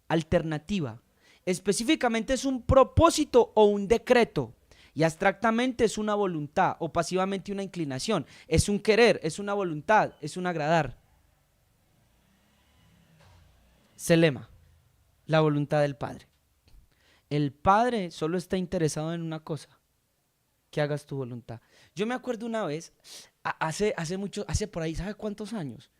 alternativa. Específicamente es un propósito o un decreto. Y abstractamente es una voluntad o pasivamente una inclinación. Es un querer, es una voluntad, es un agradar. Selema, la voluntad del Padre. El Padre solo está interesado en una cosa, que hagas tu voluntad. Yo me acuerdo una vez, hace por ahí, ¿sabe cuántos años?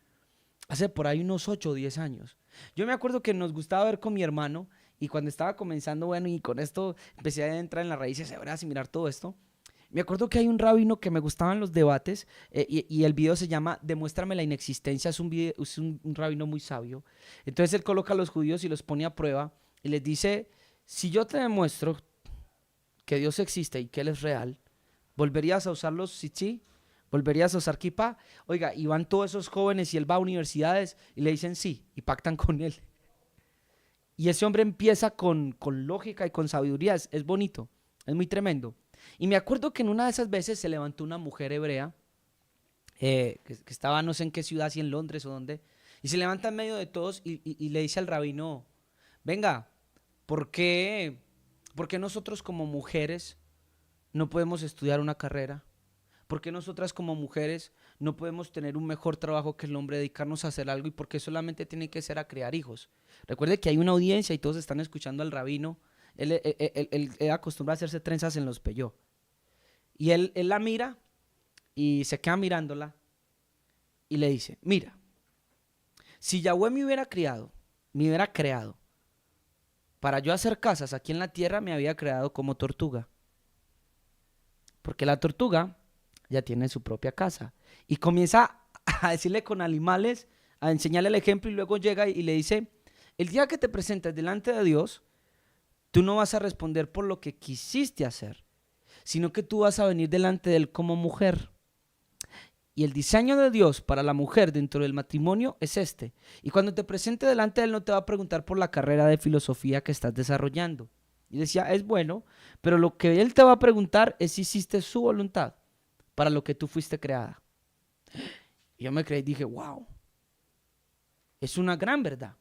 Hace por ahí unos 8 o 10 años. Yo me acuerdo que nos gustaba ver con mi hermano y cuando estaba comenzando, bueno, y con esto empecé a entrar en las raíces hebreas y mirar todo esto. Me acuerdo que hay un rabino que me gustaban los debates y el video se llama Demuéstrame la inexistencia, es un rabino muy sabio. Entonces él coloca a los judíos y los pone a prueba y les dice, si yo te demuestro que Dios existe y que Él es real, ¿volverías a usar los tzitzit? ¿Volverías a usar kippah? Oiga, y van todos esos jóvenes y él va a universidades y le dicen sí y pactan con él. Y ese hombre empieza con lógica y con sabiduría, es bonito, es muy tremendo. Y me acuerdo que en una de esas veces se levantó una mujer hebrea, que estaba no sé en qué ciudad, si en Londres o dónde, y se levanta en medio de todos y le dice al rabino, venga, ¿por qué nosotros como mujeres no podemos estudiar una carrera? ¿Por qué nosotras como mujeres no podemos tener un mejor trabajo que el hombre, dedicarnos a hacer algo y por qué solamente tiene que ser a crear hijos? Recuerde que hay una audiencia y todos están escuchando al rabino. Él acostumbra a hacerse trenzas en los peyó. Y él la mira y se queda mirándola y le dice, mira, si Yahweh me hubiera creado para yo hacer casas aquí en la tierra, me había creado como tortuga. Porque la tortuga ya tiene su propia casa. Y comienza a decirle con animales, a enseñarle el ejemplo y luego llega y le dice, el día que te presentes delante de Dios, tú no vas a responder por lo que quisiste hacer, sino que tú vas a venir delante de Él como mujer. Y el diseño de Dios para la mujer dentro del matrimonio es este. Y cuando te presente delante de Él no te va a preguntar por la carrera de filosofía que estás desarrollando. Y decía, es bueno, pero lo que Él te va a preguntar es si hiciste su voluntad para lo que tú fuiste creada. Y yo me creí y dije, wow, es una gran verdad.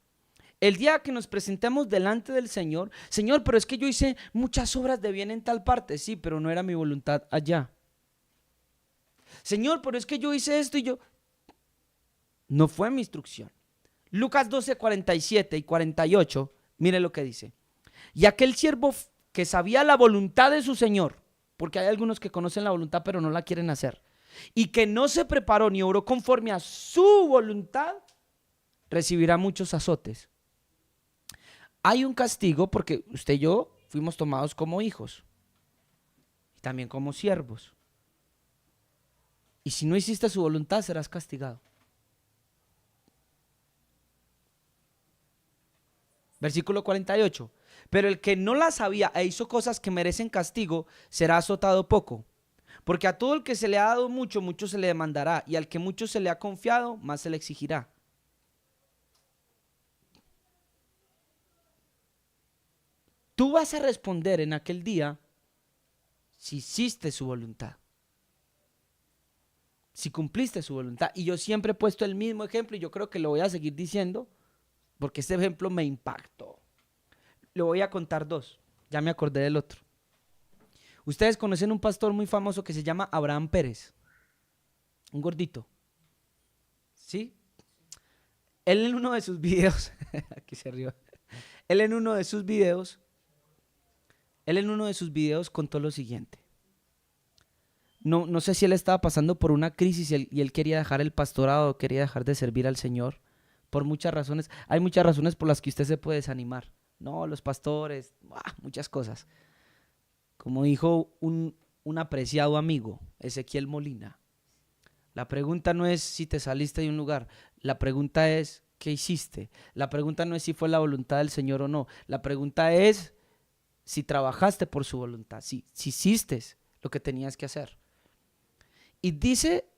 El día que nos presentemos delante del Señor, Señor, pero es que yo hice muchas obras de bien en tal parte, sí, pero no era mi voluntad allá. Señor, pero es que yo hice esto y yo... No fue mi instrucción. Lucas 12, 47 y 48, mire lo que dice. Y aquel siervo que sabía la voluntad de su Señor, porque hay algunos que conocen la voluntad pero no la quieren hacer, y que no se preparó ni obró conforme a su voluntad, recibirá muchos azotes. Hay un castigo porque usted y yo fuimos tomados como hijos y también como siervos. Y si no hiciste su voluntad, serás castigado. Versículo 48. Pero el que no la sabía e hizo cosas que merecen castigo, será azotado poco. Porque a todo el que se le ha dado mucho, mucho se le demandará. Y al que mucho se le ha confiado, más se le exigirá. Tú vas a responder en aquel día si hiciste su voluntad. Si cumpliste su voluntad. Y yo siempre he puesto el mismo ejemplo y yo creo que lo voy a seguir diciendo porque este ejemplo me impactó. Le voy a contar dos. Ya me acordé del otro. Ustedes conocen un pastor muy famoso que se llama Abraham Pérez. Un gordito. ¿Sí? Él en uno de sus videos, aquí se rió. Él en uno de sus videos contó lo siguiente. No sé si él estaba pasando por una crisis y él quería dejar el pastorado, quería dejar de servir al Señor. Por muchas razones. Hay muchas razones por las que usted se puede desanimar. No, los pastores, muchas cosas. Como dijo un apreciado amigo, Ezequiel Molina, la pregunta no es si te saliste de un lugar, la pregunta es ¿qué hiciste? La pregunta no es si fue la voluntad del Señor o no, la pregunta es si trabajaste por su voluntad, si hiciste lo que tenías que hacer. Y dice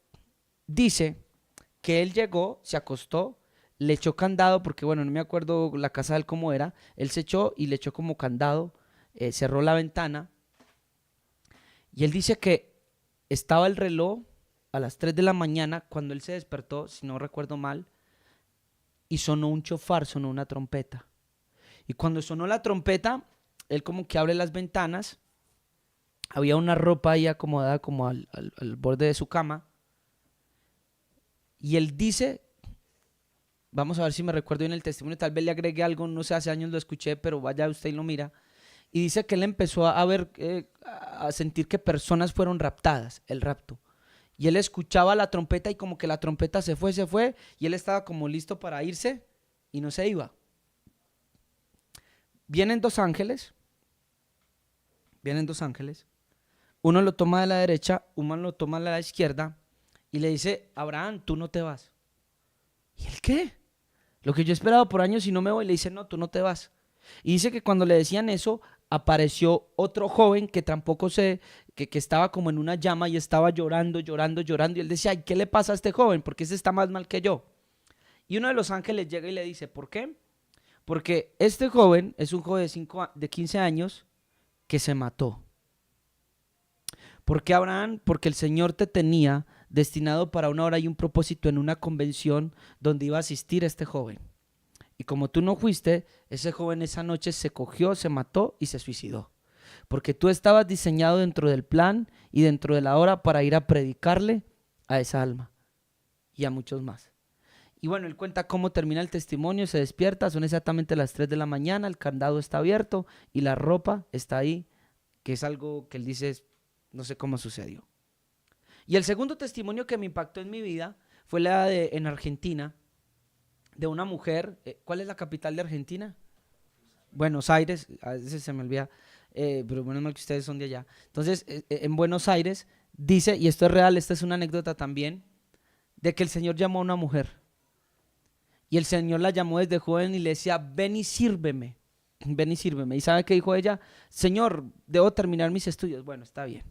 que él llegó, se acostó, le echó candado, porque bueno, no me acuerdo la casa de él cómo era, él se echó y le echó como candado, cerró la ventana, y él dice que estaba el reloj a las 3 de la mañana cuando él se despertó, si no recuerdo mal, y sonó un chofar, sonó una trompeta. Y cuando sonó la trompeta, él como que abre las ventanas, había una ropa ahí acomodada como al borde de su cama, y él dice, vamos a ver si me recuerdo bien el testimonio, tal vez le agregué algo, no sé, hace años lo escuché, pero vaya usted y lo mira, y dice que él empezó a ver, a sentir que personas fueron raptadas, el rapto. Y él escuchaba la trompeta y como que la trompeta se fue, y él estaba como listo para irse y no se iba. Vienen dos ángeles, uno lo toma de la derecha, uno lo toma de la izquierda y le dice, Abraham, tú no te vas. ¿Y él qué? Lo que yo he esperado por años y no me voy, le dice, no, tú no te vas. Y dice que cuando le decían eso, apareció otro joven que tampoco que estaba como en una llama y estaba llorando, llorando, llorando. Y él decía, ay, ¿qué le pasa a este joven? Porque ese está más mal que yo. Y uno de los ángeles llega y le dice, ¿por qué? Porque este joven es un joven de 15 años que se mató. ¿Por qué, Abraham? Porque el Señor te tenía destinado para una hora y un propósito en una convención donde iba a asistir este joven. Y como tú no fuiste, ese joven esa noche se cogió, se mató y se suicidó. Porque tú estabas diseñado dentro del plan y dentro de la hora para ir a predicarle a esa alma y a muchos más. Y bueno, él cuenta cómo termina el testimonio, se despierta, son exactamente las 3 de la mañana, el candado está abierto y la ropa está ahí, que es algo que él dice, no sé cómo sucedió. Y el segundo testimonio que me impactó en mi vida fue la de en Argentina, de una mujer. ¿Cuál es la capital de Argentina? Buenos Aires, a veces se me olvida, pero menos mal que ustedes son de allá. Entonces, en Buenos Aires dice, y esto es real, esta es una anécdota también, de que el Señor llamó a una mujer. Y el Señor la llamó desde joven y le decía, ven y sírveme, ven y sírveme. ¿Y sabe qué dijo ella? Señor, debo terminar mis estudios. Bueno, está bien.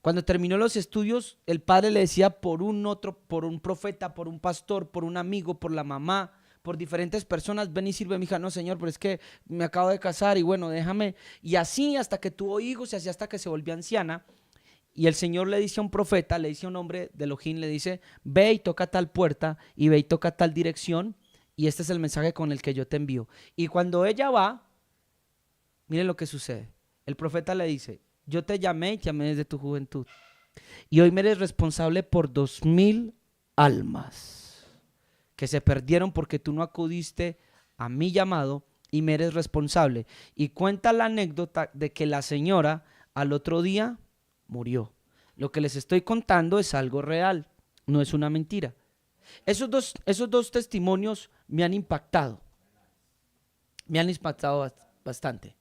Cuando terminó los estudios, el padre le decía por un profeta, por un pastor, por un amigo, por la mamá, por diferentes personas, ven y sirve, mi hija. No, Señor, pero es que me acabo de casar y bueno, déjame. Y así hasta que tuvo hijos y así hasta que se volvió anciana. Y el Señor le dice a un profeta, le dice a un hombre de Elohim, le dice, ve y toca tal puerta y ve y toca tal dirección y este es el mensaje con el que yo te envío. Y cuando ella va, miren lo que sucede. El profeta le dice, yo te llamé y te llamé desde tu juventud. Y hoy me eres responsable por 2000 almas que se perdieron porque tú no acudiste a mi llamado y me eres responsable. Y cuenta la anécdota de que la señora al otro día murió. Lo que les estoy contando es algo real, no es una mentira. Esos dos testimonios me han impactado bastante.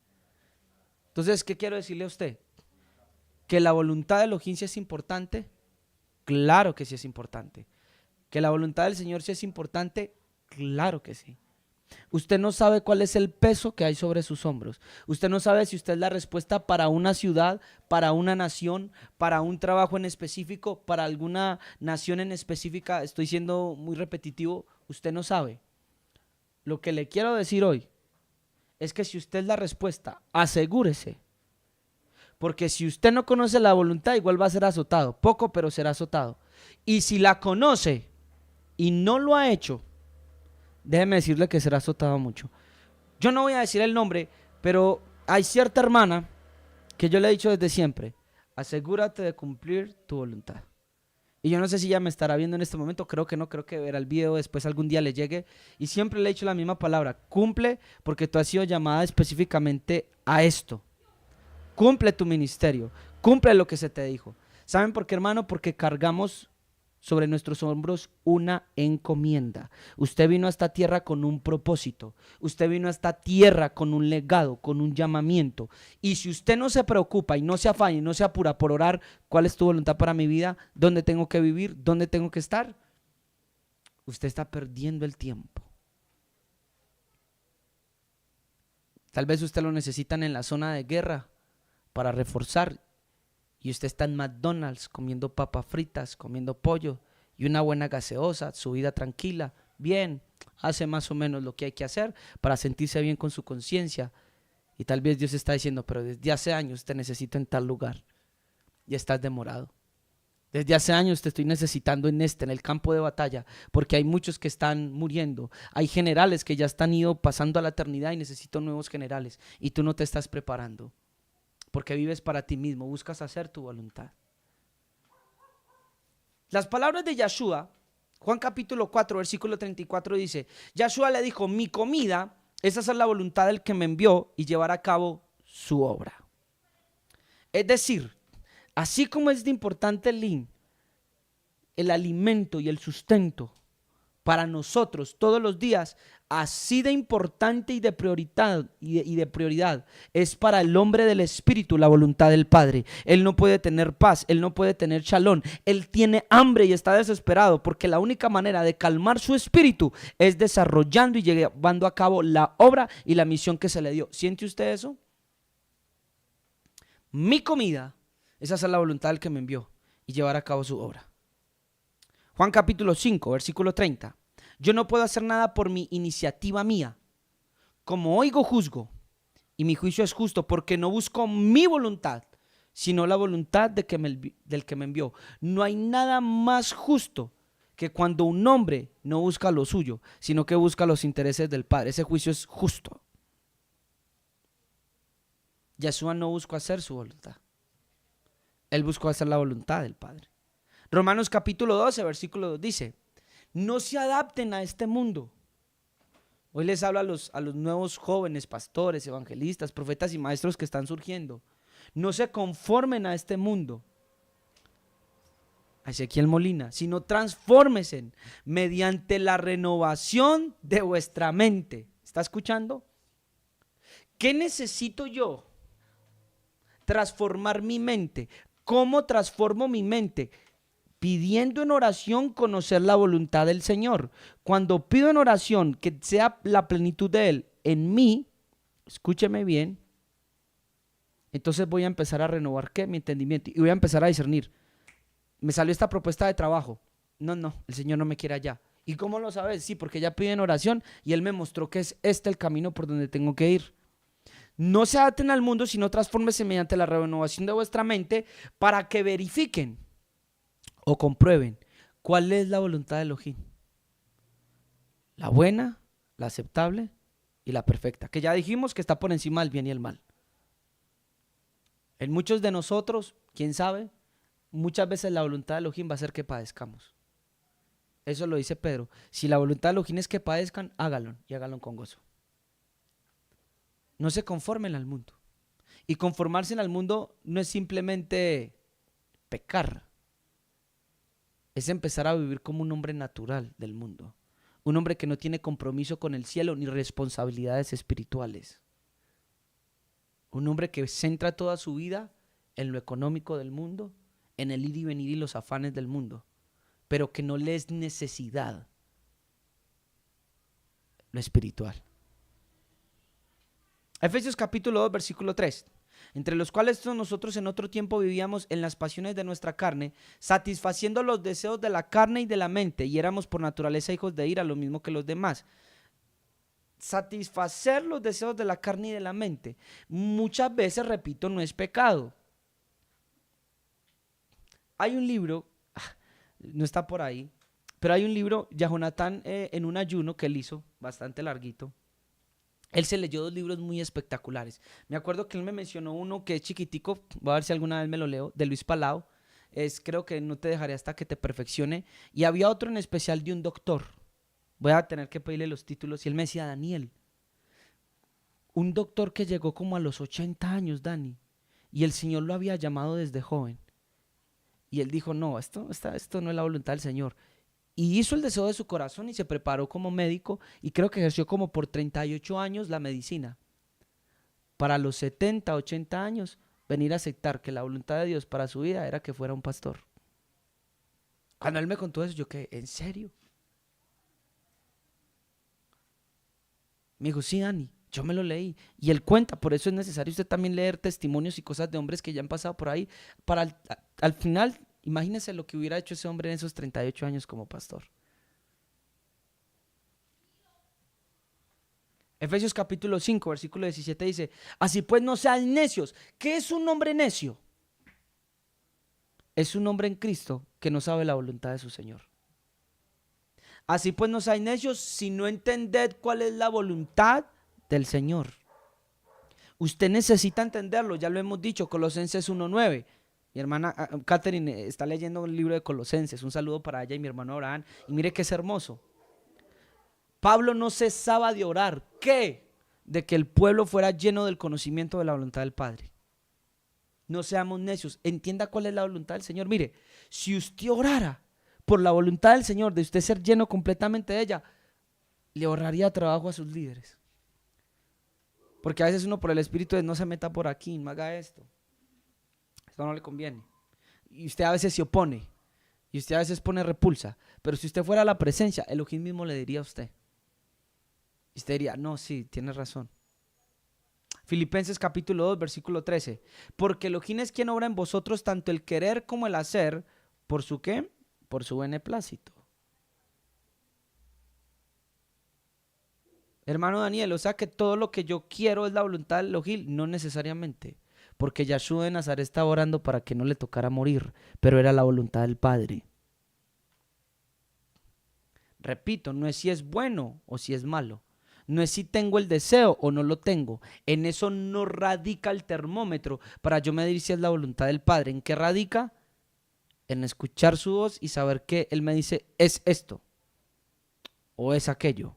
Entonces, ¿qué quiero decirle a usted? ¿Que la voluntad de Elohim sí es importante? Claro que sí es importante. ¿Que la voluntad del Señor sí es importante? Claro que sí. Usted no sabe cuál es el peso que hay sobre sus hombros. Usted no sabe si usted es la respuesta para una ciudad, para una nación, para un trabajo en específico, para alguna nación en específica. Estoy siendo muy repetitivo. Usted no sabe. Lo que le quiero decir hoy es que si usted es la respuesta, asegúrese. Porque si usted no conoce la voluntad, igual va a ser azotado. Poco, pero será azotado. Y si la conoce y no lo ha hecho, déjeme decirle que será azotado mucho. Yo no voy a decir el nombre, pero hay cierta hermana que yo le he dicho desde siempre, asegúrate de cumplir tu voluntad. Y yo no sé si ella me estará viendo en este momento, creo que no, creo que verá el video después algún día le llegue. Y siempre le he dicho la misma palabra, cumple porque tú has sido llamada específicamente a esto. Cumple tu ministerio, cumple lo que se te dijo. ¿Saben por qué, hermano? Porque cargamos sobre nuestros hombros una encomienda. Usted vino a esta tierra con un propósito. Usted vino a esta tierra con un legado, con un llamamiento. Y si usted no se preocupa y no se afana y no se apura por orar, ¿cuál es tu voluntad para mi vida? ¿Dónde tengo que vivir? ¿Dónde tengo que estar? Usted está perdiendo el tiempo. Tal vez usted lo necesitan en la zona de guerra para reforzar. Y usted está en McDonald's comiendo papas fritas, comiendo pollo y una buena gaseosa, su vida tranquila, bien, hace más o menos lo que hay que hacer para sentirse bien con su conciencia. Y tal vez Dios está diciendo, pero desde hace años te necesito en tal lugar y estás demorado. Desde hace años te estoy necesitando en el campo de batalla, porque hay muchos que están muriendo. Hay generales que ya están ido pasando a la eternidad y necesito nuevos generales. Y tú no te estás preparando, porque vives para ti mismo, buscas hacer tu voluntad. Las palabras de Yahshua, Juan capítulo 4, versículo 34 dice, Yahshua le dijo, mi comida es hacer la voluntad del que me envió y llevar a cabo su obra. Es decir, así como es de importante el alimento y el sustento para nosotros todos los días, así de importante y de prioridad es para el hombre del Espíritu la voluntad del Padre. Él no puede tener paz, él no puede tener shalom, él tiene hambre y está desesperado porque la única manera de calmar su espíritu es desarrollando y llevando a cabo la obra y la misión que se le dio. ¿Siente usted eso? Mi comida es hacer la voluntad del que me envió y llevar a cabo su obra. Juan capítulo 5, versículo 30. Yo no puedo hacer nada por mi iniciativa mía. Como oigo, juzgo. Y mi juicio es justo porque no busco mi voluntad, sino la voluntad del que me envió. No hay nada más justo que cuando un hombre no busca lo suyo, sino que busca los intereses del Padre. Ese juicio es justo. Yahshua no buscó hacer su voluntad. Él buscó hacer la voluntad del Padre. Romanos capítulo 12, versículo 2 dice, no se adapten a este mundo. Hoy les hablo a los nuevos jóvenes, pastores, evangelistas, profetas y maestros que están surgiendo. No se conformen a este mundo. A Ezequiel Molina, sino transfórmense mediante la renovación de vuestra mente. ¿Está escuchando? ¿Qué necesito yo? Transformar mi mente. ¿Cómo transformo mi mente? Pidiendo en oración conocer la voluntad del Señor. Cuando pido en oración que sea la plenitud de Él en mí, escúcheme bien, entonces voy a empezar a renovar ¿qué? Mi entendimiento y voy a empezar a discernir. Me salió esta propuesta de trabajo. No, el Señor no me quiere allá. ¿Y cómo lo sabes? Sí, porque ya pide en oración y Él me mostró que es este el camino por donde tengo que ir. No se adapten al mundo, sino transfórmense mediante la renovación de vuestra mente para que verifiquen o comprueben cuál es la voluntad de Elohim. La buena, la aceptable y la perfecta. Que ya dijimos que está por encima del bien y el mal. En muchos de nosotros, quién sabe, muchas veces la voluntad de Elohim va a ser que padezcamos. Eso lo dice Pedro. Si la voluntad de Elohim es que padezcan, háganlo y háganlo con gozo. No se conformen al mundo. Y conformarse al mundo no es simplemente pecar. Es empezar a vivir como un hombre natural del mundo. Un hombre que no tiene compromiso con el cielo ni responsabilidades espirituales. Un hombre que centra toda su vida en lo económico del mundo, en el ir y venir y los afanes del mundo, pero que no le es necesidad lo espiritual. Efesios capítulo 2, versículo 3. Entre los cuales nosotros en otro tiempo vivíamos en las pasiones de nuestra carne, satisfaciendo los deseos de la carne y de la mente, y éramos por naturaleza hijos de ira, lo mismo que los demás. Satisfacer los deseos de la carne y de la mente, muchas veces, repito, no es pecado. Hay un libro, no está por ahí, pero hay un libro, Yahonatán, en un ayuno que él hizo, bastante larguito. Él se leyó 2 libros muy espectaculares. Me acuerdo que él me mencionó uno que es chiquitico, voy a ver si alguna vez me lo leo, de Luis Palau. Creo que no te dejaré hasta que te perfeccione. Y había otro en especial de un doctor. Voy a tener que pedirle los títulos. Y él me decía, Daniel, un doctor que llegó como a los 80 años, Dani, y el Señor lo había llamado desde joven. Y él dijo, no, esto no es la voluntad del Señor. Y hizo el deseo de su corazón y se preparó como médico y creo que ejerció como por 38 años la medicina. Para los 70, 80 años, venir a aceptar que la voluntad de Dios para su vida era que fuera un pastor. Cuando él me contó eso, yo quedé, ¿en serio? Me dijo, sí, Dani, yo me lo leí. Y él cuenta, por eso es necesario usted también leer testimonios y cosas de hombres que ya han pasado por ahí, para al final, imagínese lo que hubiera hecho ese hombre en esos 38 años como pastor. Efesios capítulo 5, versículo 17 dice, así pues no sean necios. ¿Qué es un hombre necio? es un hombre en Cristo que no sabe la voluntad de su Señor. Así pues no seáis necios, si no entended cuál es la voluntad del Señor. Usted necesita entenderlo, ya lo hemos dicho, Colosenses 1:9. Mi hermana Catherine está leyendo el libro de Colosenses, un saludo para ella y mi hermano Abraham, y mire que es hermoso. Pablo no cesaba de orar, ¿qué? De que el pueblo fuera lleno del conocimiento de la voluntad del Padre. No seamos necios, entienda cuál es la voluntad del Señor. Mire, si usted orara por la voluntad del Señor, de usted ser lleno completamente de ella, le ahorraría trabajo a sus líderes. Porque a veces uno por el Espíritu no se meta por aquí, no haga esto. Esto no le conviene. Y usted a veces se opone. Y usted a veces pone repulsa. Pero si usted fuera a la presencia, Elohim mismo le diría a usted. Y usted diría, no, sí, tiene razón. Filipenses capítulo 2, versículo 13. Porque Elohim es quien obra en vosotros tanto el querer como el hacer. ¿Por su qué? Por su beneplácito. Hermano Daniel, o sea que todo lo que yo quiero es la voluntad de Elohim. No necesariamente. Porque Yahshua de Nazaret estaba orando para que no le tocara morir. Pero era la voluntad del Padre. Repito, no es si es bueno o si es malo. No es si tengo el deseo o no lo tengo. En eso no radica el termómetro para yo medir si es la voluntad del Padre. ¿En qué radica? En escuchar su voz y saber que Él me dice, es esto o es aquello.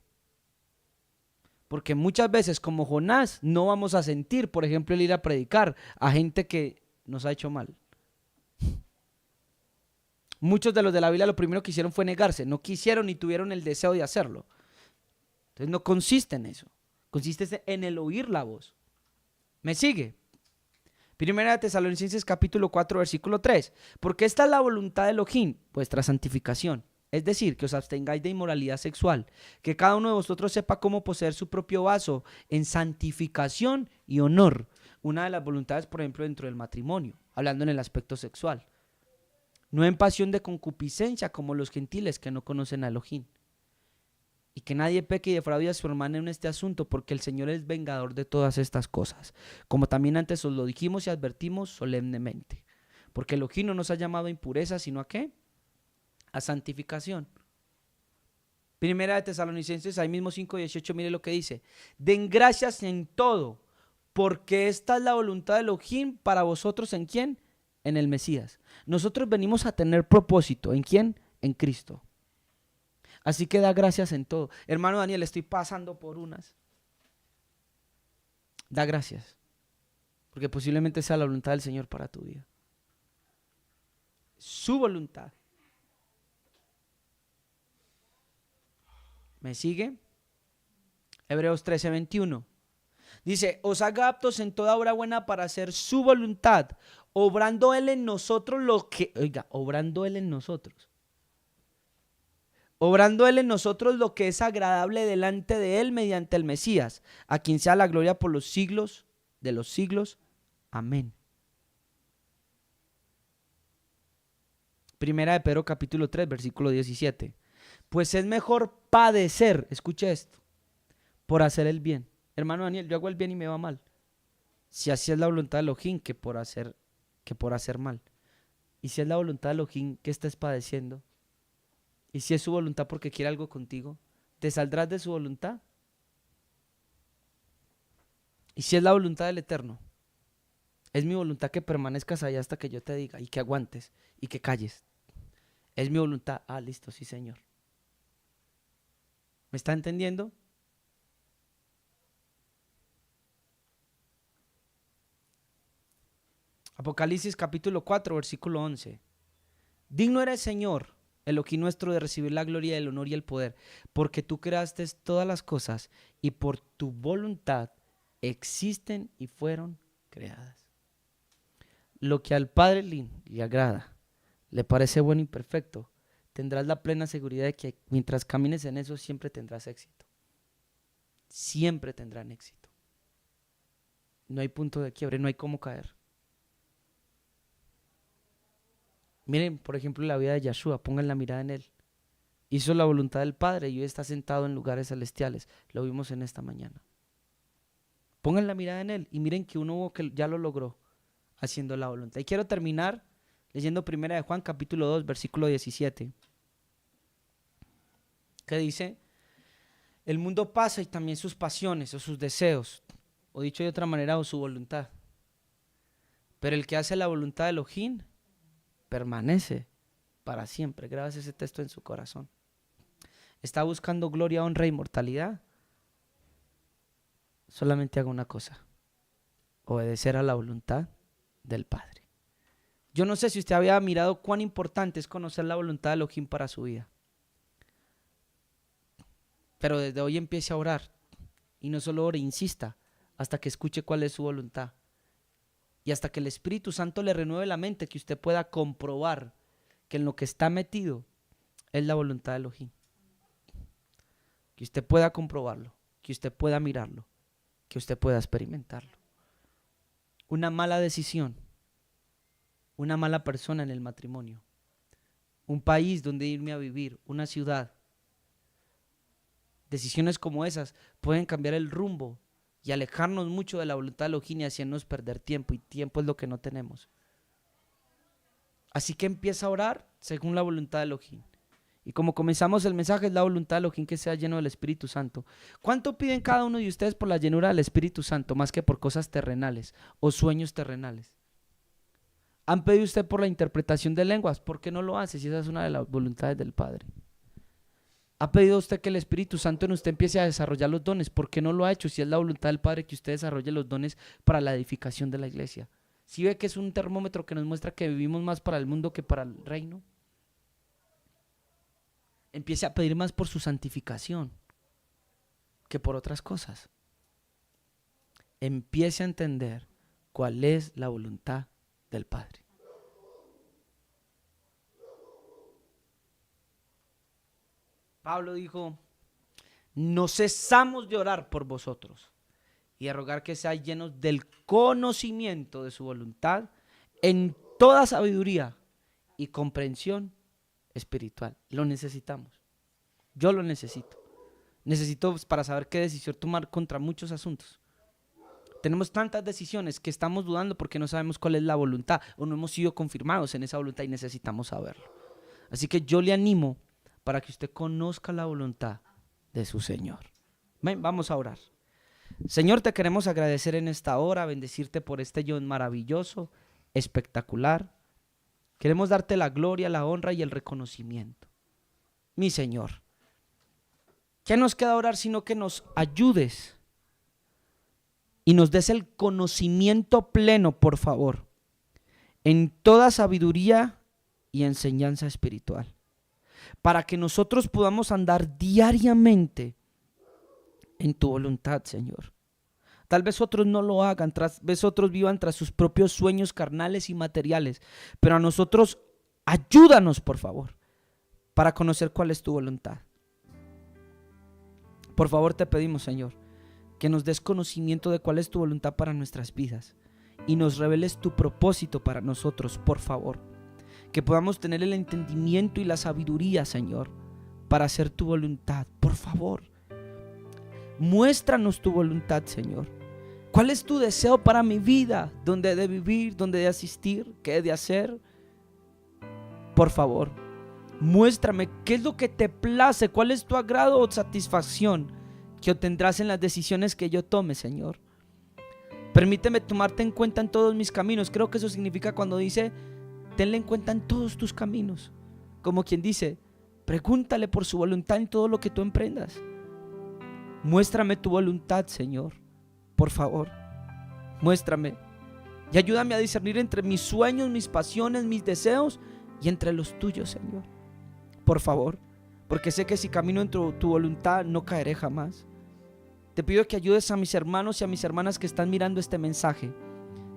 Porque muchas veces como Jonás no vamos a sentir, por ejemplo, el ir a predicar a gente que nos ha hecho mal. Muchos de los de la Biblia lo primero que hicieron fue negarse. No quisieron ni tuvieron el deseo de hacerlo. Entonces no consiste en eso. Consiste en el oír la voz. ¿Me sigue? Primera de Tesalonicenses capítulo 4 versículo 3. Porque esta es la voluntad de Elohim, vuestra santificación. Es decir, que os abstengáis de inmoralidad sexual. Que cada uno de vosotros sepa cómo poseer su propio vaso en santificación y honor. Una de las voluntades, por ejemplo, dentro del matrimonio, hablando en el aspecto sexual. No en pasión de concupiscencia como los gentiles que no conocen a Elohim. Y que nadie peque y defraude a su hermano en este asunto, porque el Señor es vengador de todas estas cosas, como también antes os lo dijimos y advertimos solemnemente. Porque Elohim no nos ha llamado a impureza, sino ¿a qué? A santificación. Primera de Tesalonicenses, ahí mismo 5:18, mire lo que dice. Den gracias en todo, porque esta es la voluntad de Elohim para vosotros, ¿en quién? En el Mesías. Nosotros venimos a tener propósito, ¿en quién? En Cristo. Así que da gracias en todo. Hermano Daniel, estoy pasando por unas. Da gracias. Porque posiblemente sea la voluntad del Señor para tu vida. Su voluntad. ¿Me sigue? Hebreos 13:21. Dice, os haga aptos en toda obra buena para hacer su voluntad, obrando Él en nosotros lo que, oiga, obrando Él en nosotros. Obrando Él en nosotros lo que es agradable delante de Él mediante el Mesías, a quien sea la gloria por los siglos de los siglos. Amén. Primera de Pedro capítulo 3, versículo 17. Pues es mejor padecer, escuche esto, por hacer el bien. Hermano Daniel, yo hago el bien y me va mal. Si así es la voluntad de Elohim, que por hacer mal. Y si es la voluntad de Elohim que estés padeciendo. Y si es su voluntad porque quiere algo contigo, ¿te saldrás de su voluntad? Y si es la voluntad del Eterno, es mi voluntad que permanezcas allá hasta que yo te diga, y que aguantes, y que calles. Es mi voluntad. Ah, listo, sí, Señor. ¿Me está entendiendo? Apocalipsis capítulo 4, versículo 11. Digno eres, Señor, Elohim nuestro, de recibir la gloria, el honor y el poder, porque tú creaste todas las cosas y por tu voluntad existen y fueron creadas. Lo que al Padre le agrada, le parece bueno y perfecto, tendrás la plena seguridad de que mientras camines en eso siempre tendrás éxito. Siempre tendrán éxito. No hay punto de quiebre, no hay cómo caer. Miren, por ejemplo, la vida de Yahshua, pongan la mirada en él. Hizo la voluntad del Padre y hoy está sentado en lugares celestiales. Lo vimos en esta mañana. Pongan la mirada en él y miren que uno que ya lo logró haciendo la voluntad. Y quiero terminar leyendo primera de Juan capítulo 2 versículo 17, que dice: el mundo pasa y también sus pasiones o sus deseos, o dicho de otra manera, o su voluntad, pero el que hace la voluntad de Elohim permanece para siempre. Grabas ese texto en su corazón. ¿Está buscando gloria, honra e inmortalidad? Solamente haga una cosa: obedecer a la voluntad del Padre. Yo no sé si usted había mirado cuán importante es conocer la voluntad de Elohim para su vida, pero desde hoy empiece a orar, y no solo ore, insista hasta que escuche cuál es su voluntad, y hasta que el Espíritu Santo le renueve la mente, que usted pueda comprobar que en lo que está metido es la voluntad de Elohim, que usted pueda comprobarlo, que usted pueda mirarlo, que usted pueda experimentarlo. Una mala decisión, una mala persona en el matrimonio, un país donde irme a vivir, una ciudad. Decisiones como esas pueden cambiar el rumbo y alejarnos mucho de la voluntad de Elohim y hacernos perder tiempo, y tiempo es lo que no tenemos. Así que empieza a orar según la voluntad de Elohim. Y como comenzamos el mensaje, es la voluntad de Elohim que sea lleno del Espíritu Santo. ¿Cuánto piden cada uno de ustedes por la llenura del Espíritu Santo, más que por cosas terrenales o sueños terrenales? ¿Han pedido usted por la interpretación de lenguas? ¿Por qué no lo hace si esa es una de las voluntades del Padre? ¿Ha pedido usted que el Espíritu Santo en usted empiece a desarrollar los dones? ¿Por qué no lo ha hecho si es la voluntad del Padre que usted desarrolle los dones para la edificación de la iglesia? ¿Sí ve que es un termómetro que nos muestra que vivimos más para el mundo que para el reino? Empiece a pedir más por su santificación que por otras cosas. Empiece a entender cuál es la voluntad del Padre. Pablo dijo: no cesamos de orar por vosotros y de rogar que seáis llenos del conocimiento de su voluntad en toda sabiduría y comprensión espiritual. Lo necesitamos. Yo lo necesito. Necesito para saber qué decisión tomar contra muchos asuntos. Tenemos tantas decisiones que estamos dudando porque no sabemos cuál es la voluntad o no hemos sido confirmados en esa voluntad y necesitamos saberlo. Así que yo le animo para que usted conozca la voluntad de su Señor. Ven, vamos a orar. Señor, te queremos agradecer en esta hora, bendecirte por este John maravilloso, espectacular. Queremos darte la gloria, la honra y el reconocimiento. Mi Señor, ¿qué nos queda orar sino que nos ayudes y nos des el conocimiento pleno, por favor, en toda sabiduría y enseñanza espiritual, para que nosotros podamos andar diariamente en tu voluntad, Señor? Tal vez otros no lo hagan, tal vez otros vivan tras sus propios sueños carnales y materiales, pero a nosotros ayúdanos, por favor, para conocer cuál es tu voluntad. Por favor te pedimos, Señor, que nos des conocimiento de cuál es tu voluntad para nuestras vidas y nos reveles tu propósito para nosotros, por favor. Que podamos tener el entendimiento y la sabiduría, Señor, para hacer tu voluntad, por favor. Muéstranos tu voluntad, Señor. ¿Cuál es tu deseo para mi vida? ¿Dónde he de vivir? ¿Dónde he de asistir? ¿Qué he de hacer? Por favor, muéstrame qué es lo que te place, cuál es tu agrado o satisfacción que obtendrás en las decisiones que yo tome, Señor. Permíteme tomarte en cuenta en todos mis caminos. Creo que eso significa cuando dice: tenle en cuenta en todos tus caminos. Como quien dice: pregúntale por su voluntad en todo lo que tú emprendas. Muéstrame tu voluntad, Señor. Por favor, muéstrame y ayúdame a discernir entre mis sueños, mis pasiones, mis deseos y entre los tuyos, Señor. Por favor, porque sé que si camino entre tu voluntad no caeré jamás. Te pido que ayudes a mis hermanos y a mis hermanas que están mirando este mensaje,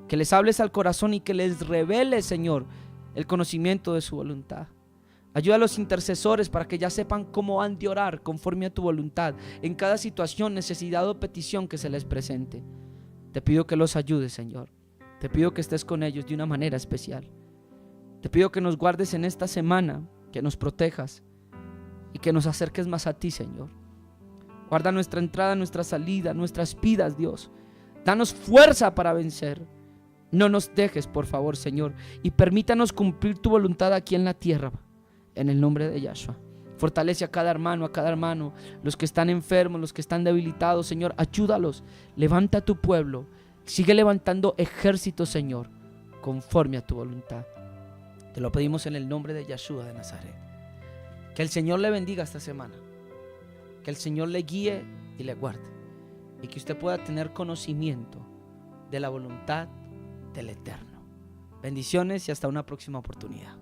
que les hables al corazón y que les reveles, Señor, el conocimiento de su voluntad. Ayuda a los intercesores para que ya sepan cómo han de orar conforme a tu voluntad en cada situación, necesidad o petición que se les presente. Te pido que los ayudes, Señor. Te pido que estés con ellos de una manera especial. Te pido que nos guardes en esta semana, que nos protejas y que nos acerques más a ti, Señor. Guarda nuestra entrada, nuestra salida, nuestras vidas, Dios. Danos fuerza para vencer. No nos dejes, por favor, Señor, y permítanos cumplir tu voluntad aquí en la tierra, en el nombre de Yahshua. Fortalece a cada hermano, los que están enfermos, los que están debilitados, Señor, ayúdalos. Levanta a tu pueblo, sigue levantando ejércitos, Señor, conforme a tu voluntad. Te lo pedimos en el nombre de Yahshua de Nazaret. Que el Señor le bendiga esta semana, que el Señor le guíe y le guarde, y que usted pueda tener conocimiento de la voluntad del Eterno. Bendiciones y hasta una próxima oportunidad.